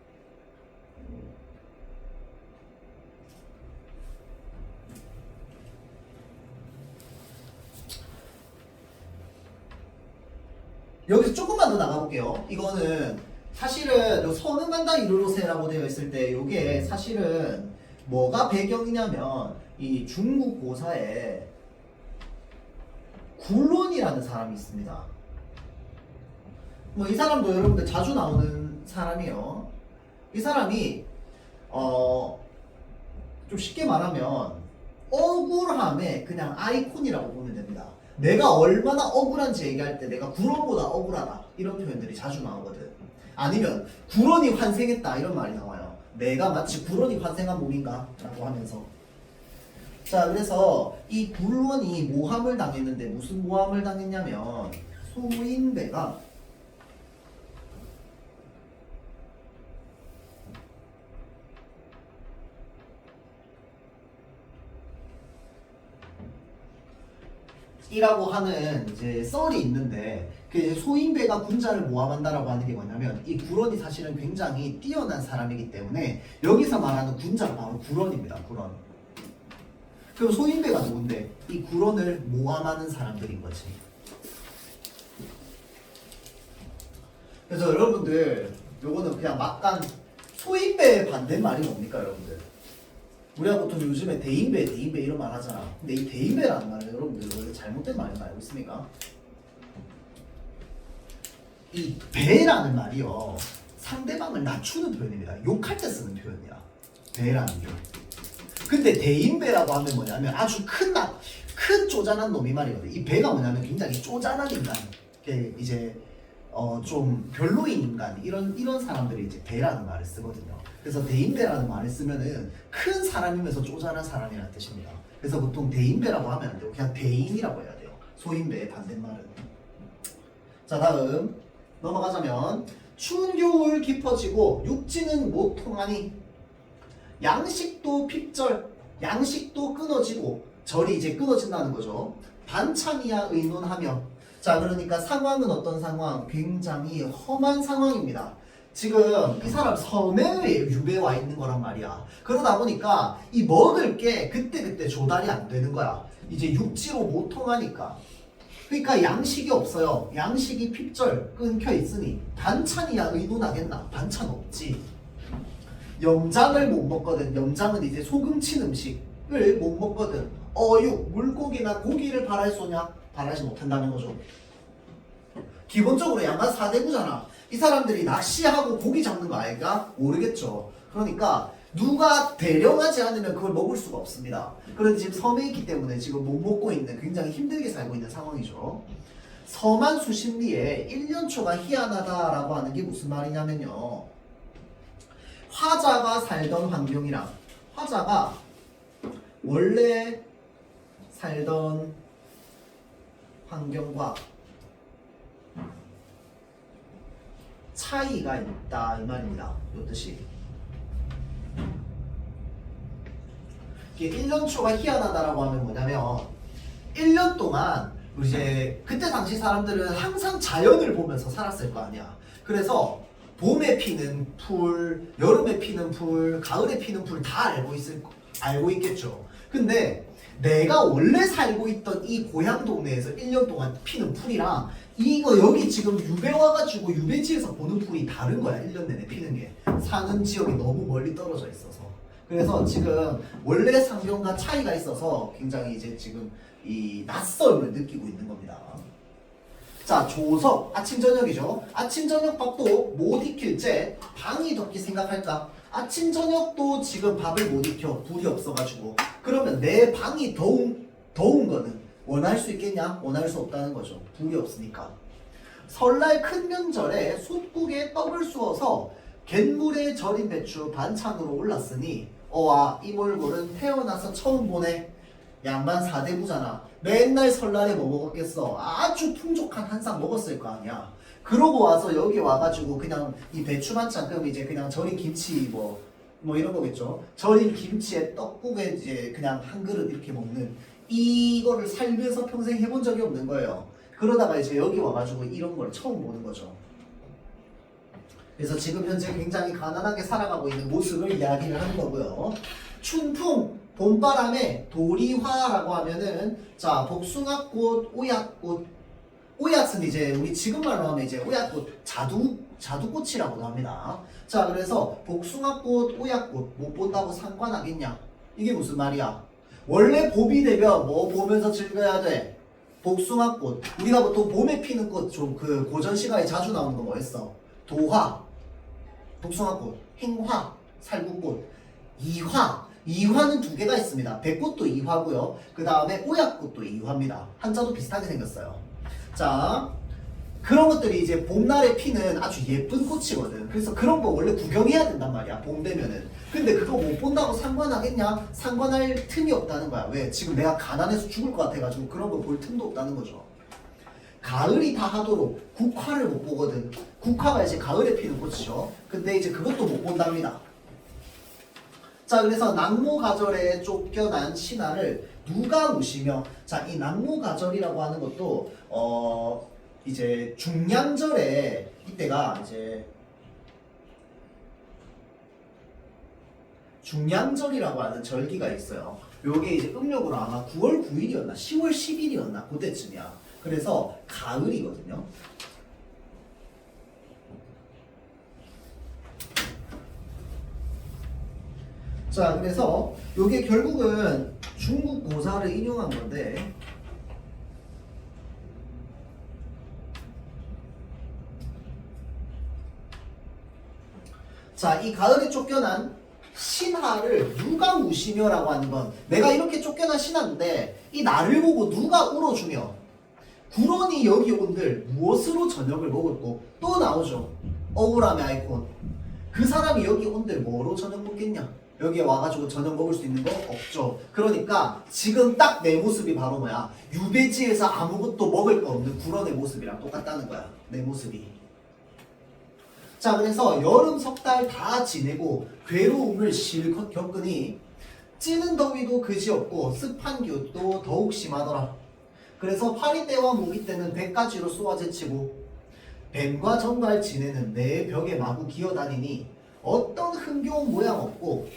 여기서 조금만 더 나가볼게요. 이거는 사실은 요 선음한다 이르로세라고 되어 있을 때 이게 사실은 뭐가 배경이냐면 이 중국 고사에 굴론이라는 사람이 있습니다. 뭐 이 사람도 여러분들 자주 나오는 사람이에요. 이 사람이 좀 쉽게 말하면 억울함의 그냥 아이콘이라고 보면 됩니다. 내가 얼마나 억울한지 얘기할 때 내가 굴론보다 억울하다 이런 표현들이 자주 나오거든. 아니면 굴론이 환생했다 이런 말이 나와요. 내가 마치 굴론이 환생한 몸인가? 라고 하면서 자 그래서 이 굴론이 모함을 당했는데 무슨 모함을 당했냐면 소인배가 이라고 하는 이제 썰이 있는데 그 소인배가 군자를 모함한다라고 하는 게 뭐냐면 이 굴원이 사실은 굉장히 뛰어난 사람이기 때문에 여기서 말하는 군자가 바로 굴원입니다. 굴원. 그럼 소인배가 누군데? 이 굴원을 모함하는 사람들인 거지. 그래서 여러분들 요거는 그냥 막간 소인배의 반대말이 뭡니까 여러분들? 우리가 보통 요즘에 대인배 이런 말 하잖아. 근데 이 대인배라는 말은 여러분들 원래 잘못된 말인 거 알고 있습니까? 이 배라는 말이요 상대방을 낮추는 표현입니다. 욕할 때 쓰는 표현이야. 배라는 게. 근데 대인배라고 하면 뭐냐면 아주 큰 쪼잔한 놈이 말이거든. 이 배가 뭐냐면 굉장히 쪼잔한 인간. 이제 좀 별로인 인간 이런 사람들이 이제 배라는 말을 쓰거든요. 그래서 대인배라는 말을 쓰면은 큰 사람이면서 쪼잔한 사람이라는 뜻입니다. 그래서 보통 대인배라고 하면 안 되고 그냥 대인이라고 해야 돼요. 소인배의 반대말은. 자 다음 넘어가자면 추운 겨울 깊어지고 육지는 못 통하니 양식도 핍절 양식도 끊어지고 절이 이제 끊어진다는 거죠. 반찬이야 의논하며 자 그러니까 상황은 어떤 상황? 굉장히 험한 상황입니다. 지금 이 사람 섬에 유배에 와 있는 거란 말이야. 그러다 보니까 이 먹을 게 그때그때 조달이 안 되는 거야. 이제 육지로 못 통하니까. 그러니까 양식이 없어요. 양식이 핍절 끊겨 있으니 반찬이야 의논하겠나? 반찬 없지. 염장을 못 먹거든. 염장은 이제 소금친 음식을 못 먹거든. 어육, 물고기나 고기를 바랄 소냐? 바라지 못한다는 거죠. 기본적으로 양반 사대부잖아. 이 사람들이 낚시하고 고기 잡는 거 아닐까? 모르겠죠. 그러니까 누가 대령하지 않으면 그걸 먹을 수가 없습니다. 그런데 지금 섬에 있기 때문에 지금 못 먹고 있는 굉장히 힘들게 살고 있는 상황이죠. 섬한 수십리에 1년초가 희한하다라고 하는 게 무슨 말이냐면요. 화자가 살던 환경이랑 화자가 원래 살던 환경과 차이가 있다 이 말입니다. 이 뜻이. 이게 1년초가 희한하다라고 하면 뭐냐면 1년 동안 이제 그때 당시 사람들은 항상 자연을 보면서 살았을 거 아니야. 그래서 봄에 피는 풀, 여름에 피는 풀, 가을에 피는 풀 다 알고 있겠죠. 근데 내가 원래 살고 있던 이 고향 동네에서 1년 동안 피는 풀이랑 이거 여기 지금 유배 와가지고 유배지에서 보는 풀이 다른 거야. 1년 내내 피는 게. 사는 지역이 너무 멀리 떨어져 있어서. 그래서 지금 원래 상경과 차이가 있어서 굉장히 이제 지금 이 낯설음을 느끼고 있는 겁니다. 자, 조석, 아침 저녁이죠. 아침 저녁 밥도 못 익힐째 방이 덥게 생각할까? 아침 저녁도 지금 밥을 못 익혀. 불이 없어가지고. 그러면 내 방이 더운 거는 원할 수 있겠냐? 원할 수 없다는 거죠. 불이 없으니까. 설날 큰 명절에 숯국에 떡을 쑤어서 갯물에 절인 배추 반찬으로 올랐으니 어와 이 몰골은 태어나서 처음 보네. 양반 사대부잖아. 맨날 설날에 뭐 먹었겠어. 아주 풍족한 한상 먹었을 거 아니야. 그러고 와서 여기 와가지고 그냥 이 배추 반찬 그럼 이제 그냥 절인 김치 뭐 이런 거겠죠. 절인 김치에 떡국에 이제 그냥 한 그릇 이렇게 먹는 이거를 살면서 평생 해본 적이 없는 거예요. 그러다가 이제 여기 와가지고 이런 걸 처음 보는 거죠. 그래서 지금 현재 굉장히 가난하게 살아가고 있는 모습을 이야기를 하는 거고요. 춘풍, 봄바람에 도리화라고 하면은 자 복숭아꽃, 오약꽃, 오얏은 이제 우리 지금 말로 하면 이제 오얏꽃 자두꽃이라고도 합니다. 자, 그래서 복숭아꽃, 오얏꽃 못 본다고 상관하겠냐? 이게 무슨 말이야? 원래 봄이 되면 뭐 보면서 즐겨야 돼? 복숭아꽃. 우리가 보통 봄에 피는 꽃 좀 그 고전 시가에 자주 나오는 거 뭐였어? 도화, 복숭아꽃, 행화, 살구꽃, 이화. 이화는 두 개가 있습니다. 백꽃도 이화고요. 그 다음에 오얏꽃도 이화입니다. 한자도 비슷하게 생겼어요. 자, 그런 것들이 이제 봄날에 피는 아주 예쁜 꽃이거든. 그래서 그런 거 원래 구경해야 된단 말이야, 봄 되면은. 근데 그거 못 본다고 상관하겠냐? 상관할 틈이 없다는 거야. 왜? 지금 내가 가난해서 죽을 것 같아가지고 그런 거 볼 틈도 없다는 거죠. 가을이 다 하도록 국화를 못 보거든. 국화가 이제 가을에 피는 꽃이죠. 근데 이제 그것도 못 본답니다. 자, 그래서 낙모가절에 쫓겨난 신하를 누가 우시며, 자, 이 낙모가절이라고 하는 것도 이제 중량절에 이때가 이제 중량절이라고 하는 절기가 있어요. 요게 이제 음력으로 아마 9월 9일이었나 10월 10일이었나 그때쯤이야. 그래서 가을이거든요. 자, 그래서 요게 결국은 중국 고사를 인용한 건데, 자, 이 가을에 쫓겨난 신하를 누가 우시며라고 하는 건, 내가 이렇게 쫓겨난 신하인데 이 나를 보고 누가 울어주며, 구론이 여기 온들 무엇으로 저녁을 먹을고, 또 나오죠. 억울함의 아이콘. 그 사람이 여기 온들 뭐로 저녁 먹겠냐? 여기에 와가지고 저녁 먹을 수 있는 거 없죠. 그러니까 지금 딱 내 모습이 바로 뭐야? 유배지에서 아무것도 먹을 거 없는 구론의 모습이랑 똑같다는 거야. 내 모습이. 자, 그래서 여름 석 달 다 지내고 괴로움을 실컷 겪으니 찌는 더위도 그지없고 습한 기후도 더욱 심하더라. 그래서 파리 때와 모기 때는 배까지로 쏘아제치고 뱀과 정갈 지내는 내 벽에 마구 기어다니니 어떤 흥겨운 모양 없고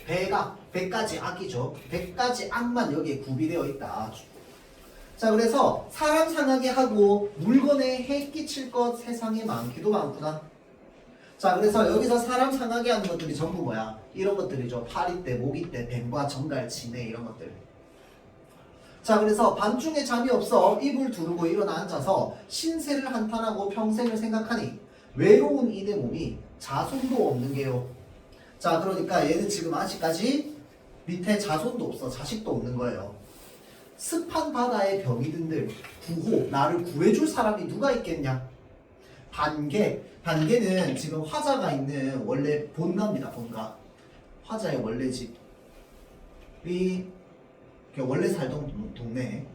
배까지 악이죠. 배까지 악만 여기에 구비되어 있다. 자, 그래서 사람 상하게 하고 물건에 해 끼칠 것 세상에 많기도 많구나. 자, 그래서 여기서 사람 상하게 하는 것들이 전부 뭐야? 이런 것들이죠. 파리떼, 모기떼, 뱀과 정갈, 지네 이런 것들. 자, 그래서 밤중에 잠이 없어 이불 두르고 일어나 앉아서 신세를 한탄하고 평생을 생각하니 외로운 이내 몸이 자손도 없는 게요. 자, 그러니까 얘는 지금 아직까지 밑에 자손도 없어. 자식도 없는 거예요. 습한 바다에 병이 든들 구호, 나를 구해줄 사람이 누가 있겠냐? 반개는 지금 화자가 있는 원래 본가입니다. 본가. 화자의 원래 집이 원래 살던 동네.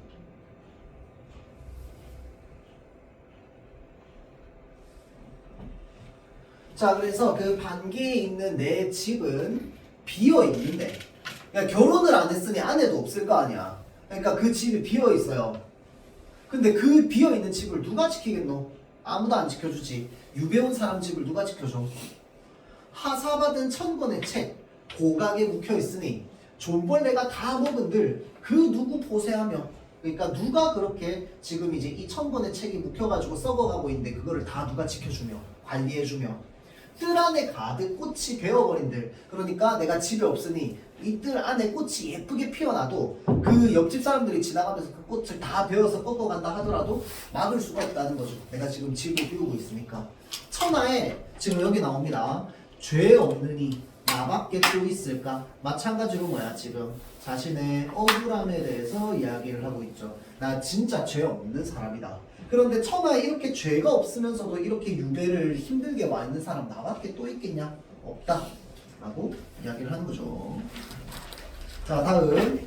자, 그래서 그 반개에 있는 내 집은 비어 있는데, 그러니까 결혼을 안 했으니 아내도 없을 거 아니야. 그러니까 그 집이 비어 있어요. 근데 그 비어 있는 집을 누가 지키겠노? 아무도 안 지켜주지. 유배온 사람 집을 누가 지켜줘? 하사받은 1000권의 책 고각에 묵혀있으니 존벌레가 다 먹은들 그 누구 보세하며. 그러니까 누가 그렇게 지금 이제 이 1000권의 책이 묵혀가지고 썩어가고 있는데 그거를 다 누가 지켜주며 관리해주며. 뜰 안에 가득 꽃이 베어버린들. 그러니까 내가 집에 없으니 이 뜰 안에 꽃이 예쁘게 피어나도 그 옆집 사람들이 지나가면서 그 꽃을 다 베어서 꺾어간다 하더라도 막을 수가 없다는 거죠. 내가 지금 집을 비우고 있으니까. 천하에 지금 여기 나옵니다. 죄 없느니 나밖에 또 있을까? 마찬가지로 뭐야, 지금 자신의 억울함에 대해서 이야기를 하고 있죠. 나 진짜 죄 없는 사람이다. 그런데 천하에 이렇게 죄가 없으면서도 이렇게 유배를 힘들게 와 있는 사람 나밖에 또 있겠냐? 없다 라고 이야기를 하는 거죠. 자, 다음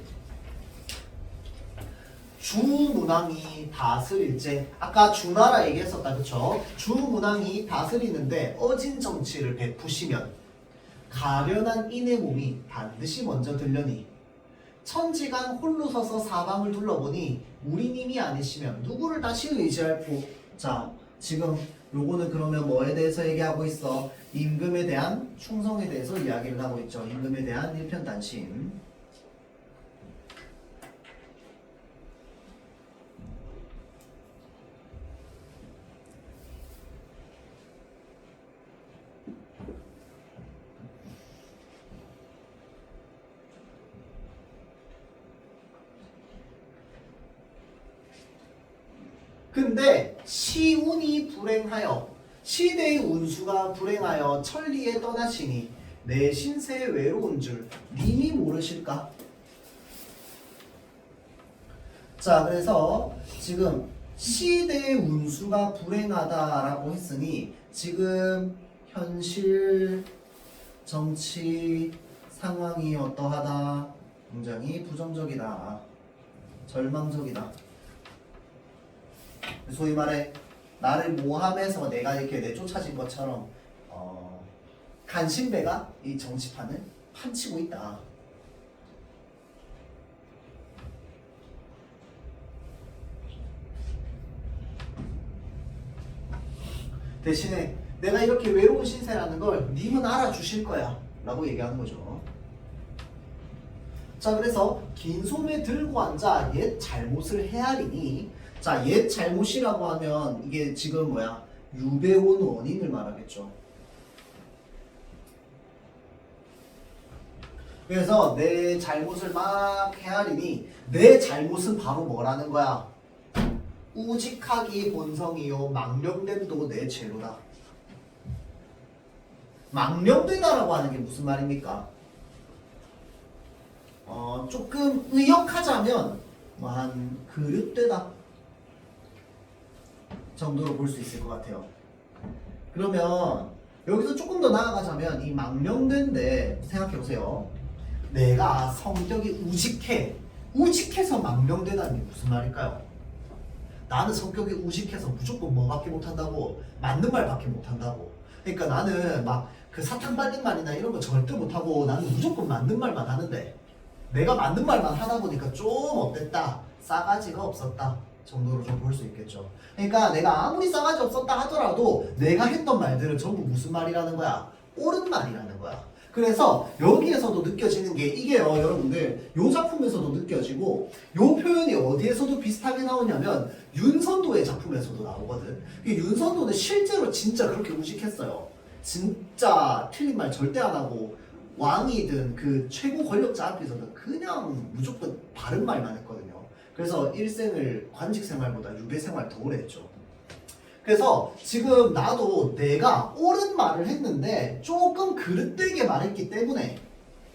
주문왕이 다스릴제. 아까 주나라 얘기했었다, 그쵸? 주문왕이 다스리는데 어진 정치를 베푸시면 가련한 인의 몸이 반드시 먼저 들려니 천지간 홀로 서서 사방을 둘러보니 우리님이 아니시면 누구를 다시 의지할꼬. 자, 지금 요거는 그러면 뭐에 대해서 얘기하고 있어? 임금에 대한 충성에 대해서 이야기를 하고 있죠. 임금에 대한 일편단심. 근데 시운이 불행하여 시대의 운수가 불행하여 천리에 떠나시니 내 신세 외로운 줄 님이 모르실까? 자, 그래서 지금 시대의 운수가 불행하다라고 했으니 지금 현실 정치 상황이 어떠하다? 굉장히 부정적이다. 절망적이다. 소위 말해 나를 모함해서 내가 이렇게 내쫓아진 것처럼 간신배가 이 정치판을 판치고 있다. 대신에 내가 이렇게 외로운 신세라는 걸 님은 알아주실 거야 라고 얘기하는 거죠. 자, 그래서 긴 소매 들고 앉아 옛 잘못을 헤아리니, 자, 옛 잘못이라고 하면 이게 지금 뭐야? 유배온 원인을 말하겠죠. 그래서 내 잘못을 막 헤아리니 내 잘못은 바로 뭐라는 거야? 우직하기 본성이요 망령됨도 내 죄로다. 망령되다라고 하는 게 무슨 말입니까? 조금 의역하자면 뭐 한 그릇되다 정도로 볼 수 있을 것 같아요. 그러면 여기서 조금 더 나아가자면 이 망령된데 생각해보세요. 내가 성격이 우직해서 망령되다는 게 무슨 말일까요? 나는 성격이 우직해서 무조건 뭐밖에 못한다고? 맞는 말밖에 못한다고. 그러니까 나는 막 그 사탕 발린 말이나 이런 거 절대 못하고 나는 무조건 맞는 말만 하는데 내가 맞는 말만 하다 보니까 좀 어땠다? 싸가지가 없었다 정도로 좀 볼 수 있겠죠. 그러니까 내가 아무리 싸가지 없었다 하더라도 내가 했던 말들은 전부 무슨 말이라는 거야? 옳은 말이라는 거야. 그래서 여기에서도 느껴지는 게 이게요, 여러분들 요 작품에서도 느껴지고 요 표현이 어디에서도 비슷하게 나오냐면 윤선도의 작품에서도 나오거든. 윤선도는 실제로 진짜 그렇게 우직했어요. 진짜 틀린 말 절대 안 하고 왕이든 그 최고 권력자 앞에서는 그냥 무조건 바른 말만 했거든요. 그래서 일생을 관직 생활보다 유배 생활 더 오래 했죠. 그래서 지금 나도 내가 옳은 말을 했는데 조금 그릇되게 말했기 때문에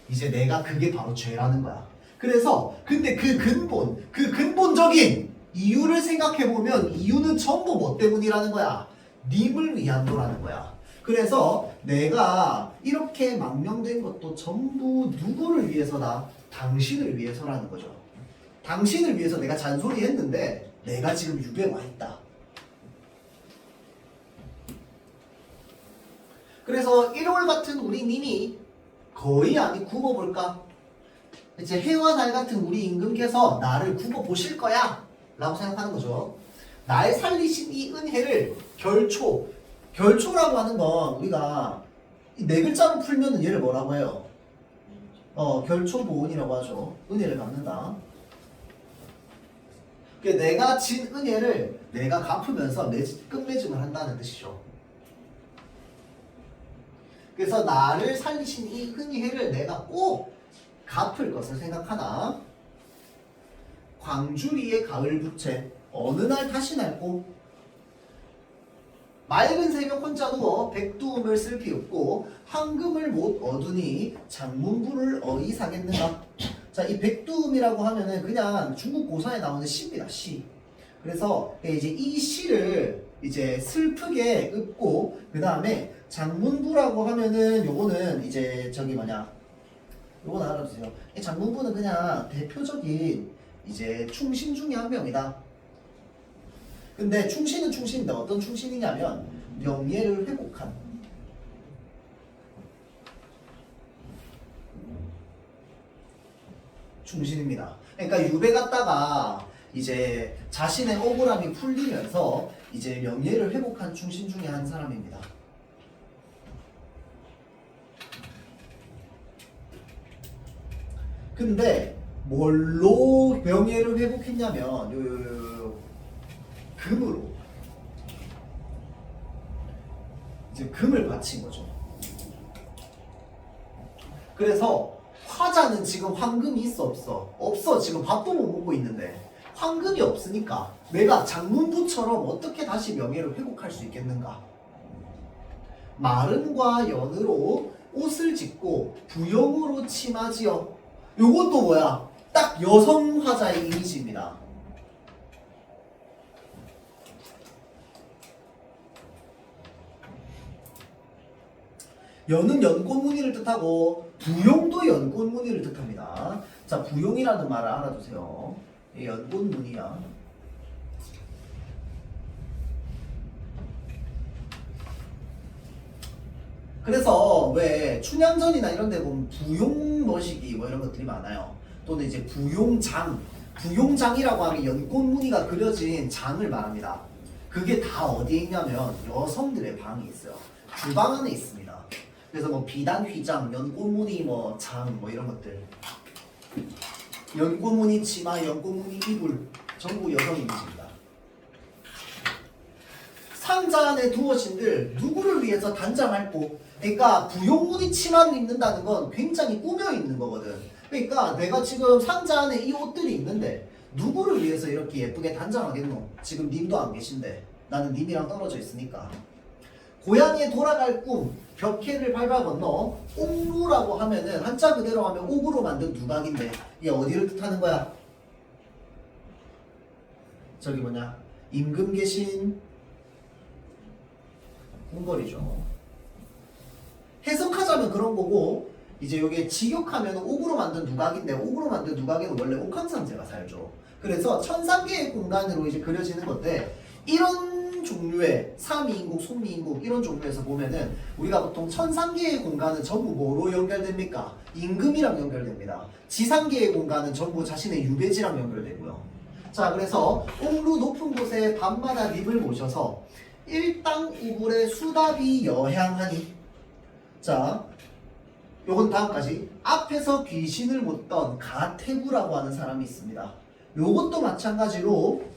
이제 내가 그게 바로 죄라는 거야. 그래서 근데 그 근본적인 이유를 생각해보면 이유는 전부 뭐 때문이라는 거야? 님을 위한 거라는 거야. 그래서 내가 이렇게 망령된 것도 전부 누구를 위해서다? 당신을 위해서라는 거죠. 당신을 위해서 내가 잔소리 했는데 내가 지금 유배에 와 있다. 그래서 일월 같은 우리 님이 거의 아니 굽어볼까? 이제 해와 달 같은 우리 임금께서 나를 굽어보실 거야 라고 생각하는 거죠. 날 살리신 이 은혜를 결초라고 하는 건 우리가 네 글자로 풀면 얘를 뭐라고 해요? 결초보은이라고 하죠. 은혜를 갚는다. 내가 진 은혜를 내가 갚으면서 끝맺음을 한다는 뜻이죠. 그래서 나를 살리신 이 은혜를 내가 꼭 갚을 것을 생각하나 광주리의 가을 부채 어느 날 다시 낡고 맑은 새벽 혼자 누워 백두음을 슬피 웃고 황금을 못 얻으니 장문부를 어이 사겠는가. 자, 이 백두음이라고 하면은 그냥 중국 고사에 나오는 시입니다. 시. 그래서 이제 이 시를 이제 슬프게 읊고 그 다음에 장문부라고 하면은 요거는 이제 저기 뭐냐 요거 알아주세요. 이 장문부는 그냥 대표적인 이제 충신 중에 한 명이다. 근데 충신은 충신인데 어떤 충신이냐면 명예를 회복한 충신입니다. 그러니까 유배 갔다가 이제 자신의 억울함이 풀리면서 이제 명예를 회복한 충신 중에 한 사람입니다. 근데 뭘로 명예를 회복했냐면 금으로 이제 금을 바친 거죠. 그래서 화자는 지금 황금이 있어 없어? 없어. 지금 밥도 못 먹고 있는데 황금이 없으니까 내가 장문부처럼 어떻게 다시 명예를 회복할 수 있겠는가? 마른과 연으로 옷을 짓고 부용으로 치마지어. 요것도 뭐야? 딱 여성 화자의 이미지입니다. 연은 연꽃무늬를 뜻하고 부용도 연꽃무늬를 뜻합니다. 자, 부용이라는 말을 알아두세요. 연꽃무늬야. 그래서 왜 춘향전이나 이런 데 보면 부용머시기 뭐 이런 것들이 많아요. 또는 이제 부용장, 부용장이라고 하면 연꽃무늬가 그려진 장을 말합니다. 그게 다 어디에 있냐면 여성들의 방이 있어요. 주방 안에 있습니다. 그래서 뭐 비단 휘장, 연꽃무늬 뭐 장 뭐 이런 것들, 연꽃무늬 치마, 연꽃무늬 이불, 전부 여성 이미지입니다. 상자 안에 두어진들 누구를 위해서 단장할 곳. 그러니까 부용무늬 치마를 입는다는 건 굉장히 꾸며 입는 거거든. 그러니까 내가 지금 상자 안에 이 옷들이 있는데 누구를 위해서 이렇게 예쁘게 단장하겠노? 지금 님도 안 계신데 나는 님이랑 떨어져 있으니까. 고향에 돌아갈 꿈, 벽해를 밟아 건너. 옥루라고 하면은 한자 그대로 하면 옥으로 만든 두각인데 이게 어디를 뜻하는 거야? 저기 뭐냐, 임금 계신 궁궐이죠. 해석하자면 그런 거고, 이제 여기에 직역하면 옥으로 만든 누각인데 옥으로 만든 누각에는 원래 옥황상제가 살죠. 그래서 천상계의 공간으로 이제 그려지는 건데, 이런 종류의 삼위인국, 속미인국 이런 종류에서 보면은 우리가 보통 천상계의 공간은 전부 뭐로 연결됩니까? 임금이랑 연결됩니다. 지상계의 공간은 전부 자신의 유배지랑 연결되고요. 자, 그래서 옥루 높은 곳에 밤마다 립을 모셔서 일당 우불에 수답이 여향하니. 자, 요건 다음까지. 앞에서 귀신을 묻던 가태부라고 하는 사람이 있습니다. 요것도 마찬가지로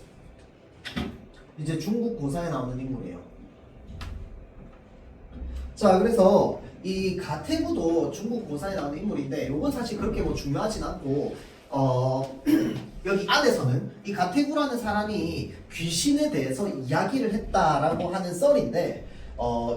이제 중국 고사에 나오는 인물이에요. 자, 그래서 이 가태부도 중국 고사에 나오는 인물인데 요건 사실 그렇게 뭐 중요하진 않고, 여기 안에서는 이 가태부라는 사람이 귀신에 대해서 이야기를 했다라고 하는 썰인데,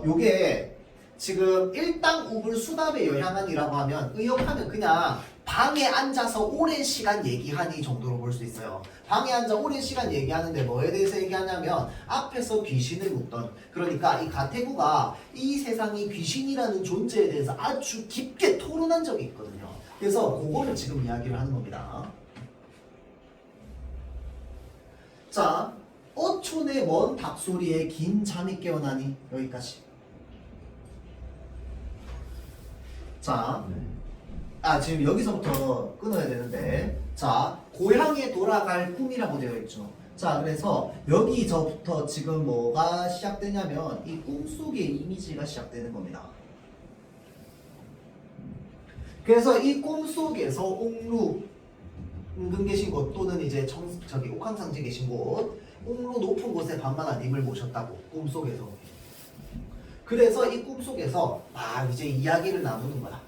요게 지금 일당 우불 수답의 여향한이라고 하면 의역하면 그냥 방에 앉아서 오랜 시간 얘기하니 정도로 볼 수 있어요. 방에 앉아 오랜 시간 얘기하는데 뭐에 대해서 얘기하냐면 앞에서 귀신을 묻던, 그러니까 이 가태부가 이 세상이 귀신이라는 존재에 대해서 아주 깊게 토론한 적이 있거든요. 그래서 그거를 지금 이야기를 하는 겁니다. 자, 어촌의 먼 닭소리에 긴 잠이 깨어나니. 여기까지. 자, 지금 여기서부터 끊어야 되는데, 자, 고향에 돌아갈 꿈이라고 되어 있죠. 자, 그래서 여기서부터 지금 뭐가 시작되냐면 이 꿈속의 이미지가 시작되는 겁니다. 그래서 이 꿈속에서 옥루, 임금 계신 곳 또는 이제 저기 옥황상제 계신 곳, 옥루 높은 곳에 밤마다 님을 모셨다고, 꿈속에서. 그래서 이 꿈속에서 이제 이야기를 나누는 거야.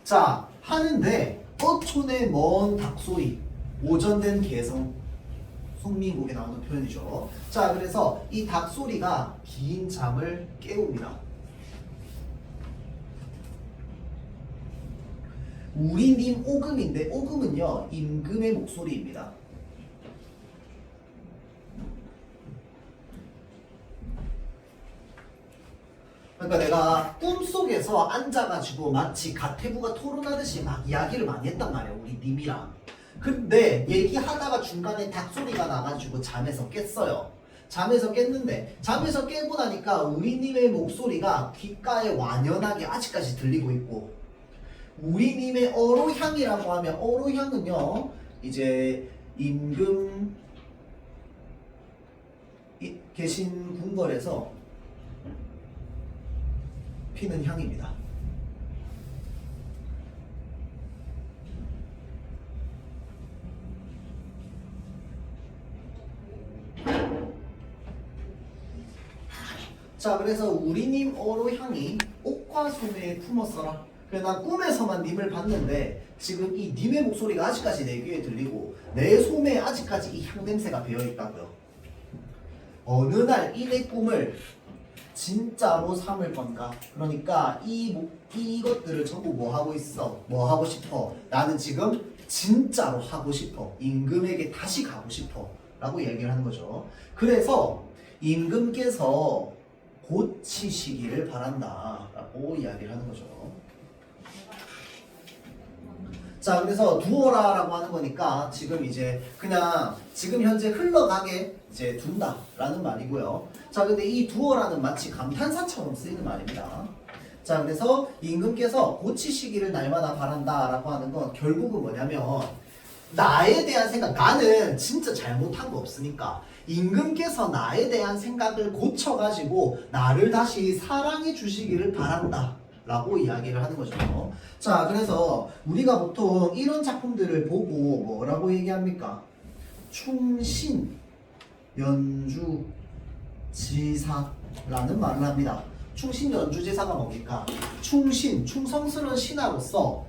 자, 하는데 어촌의 먼 닭소리, 오전된 개성, 속민국에 나오는 표현이죠. 자, 그래서 이 닭소리가 긴 잠을 깨웁니다. 우리님 오금인데, 오금은요 임금의 목소리입니다. 그러니까 내가 꿈속에서 앉아가지고 마치 가태부가 토론하듯이 막 이야기를 많이 했단 말이야, 우리 님이랑. 근데 얘기하다가 중간에 닭소리가 나가지고 잠에서 깼어요. 잠에서 깼는데, 잠에서 깨고 나니까 우리님의 목소리가 귓가에 완연하게 아직까지 들리고 있고, 우리님의 어로향이라고 하면, 어로향은요 이제 임금 계신 궁궐에서 피는 향입니다. 자, 그래서 우리님 어로 향이 옥과 소매에 품었어라. 그래 난 꿈에서만 님을 봤는데 지금 이 님의 목소리가 아직까지 내 귀에 들리고 내 손에 아직까지 이 향냄새가 배어있다고요. 어느 날 이 내 꿈을 진짜로 삼을 건가? 그러니까 이것들을 전부 뭐 하고 있어? 뭐 하고 싶어? 나는 지금 진짜로 하고 싶어. 임금에게 다시 가고 싶어. 라고 얘기를 하는 거죠. 그래서 임금께서 고치시기를 바란다. 라고 이야기를 하는 거죠. 자, 그래서 두어라 라고 하는 거니까 지금 이제 그냥 지금 현재 흘러가게 이제 둔다 라는 말이고요. 자, 근데 이 두어라는 마치 감탄사처럼 쓰이는 말입니다. 자, 그래서 임금께서 고치시기를 날마다 바란다 라고 하는 건 결국은 뭐냐면 나에 대한 생각, 나는 진짜 잘못한 거 없으니까 임금께서 나에 대한 생각을 고쳐가지고 나를 다시 사랑해 주시기를 바란다 라고 이야기를 하는 거죠. 자, 그래서 우리가 보통 이런 작품들을 보고 뭐라고 얘기합니까? 충신, 연주, 지사라는 말을 합니다. 충신, 연주, 지사가 뭡니까? 충신, 충성스러운 신하로서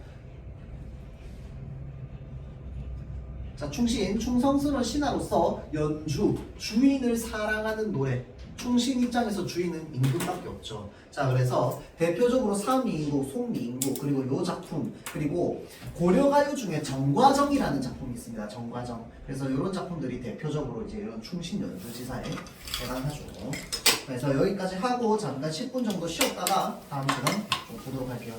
자, 충신, 충성스러운 신하로서 연주, 주인을 사랑하는 노래. 충신 입장에서 주인은 임금밖에 없죠. 자, 그래서 대표적으로 사미인국, 송미인국, 그리고 요 작품, 그리고 고려가요 중에 정과정이라는 작품이 있습니다. 정과정. 그래서 이런 작품들이 대표적으로 이제 이런 충신 연주지사에 해당하죠. 그래서 여기까지 하고 잠깐 10분 정도 쉬었다가 다음 시간 좀 보도록 할게요.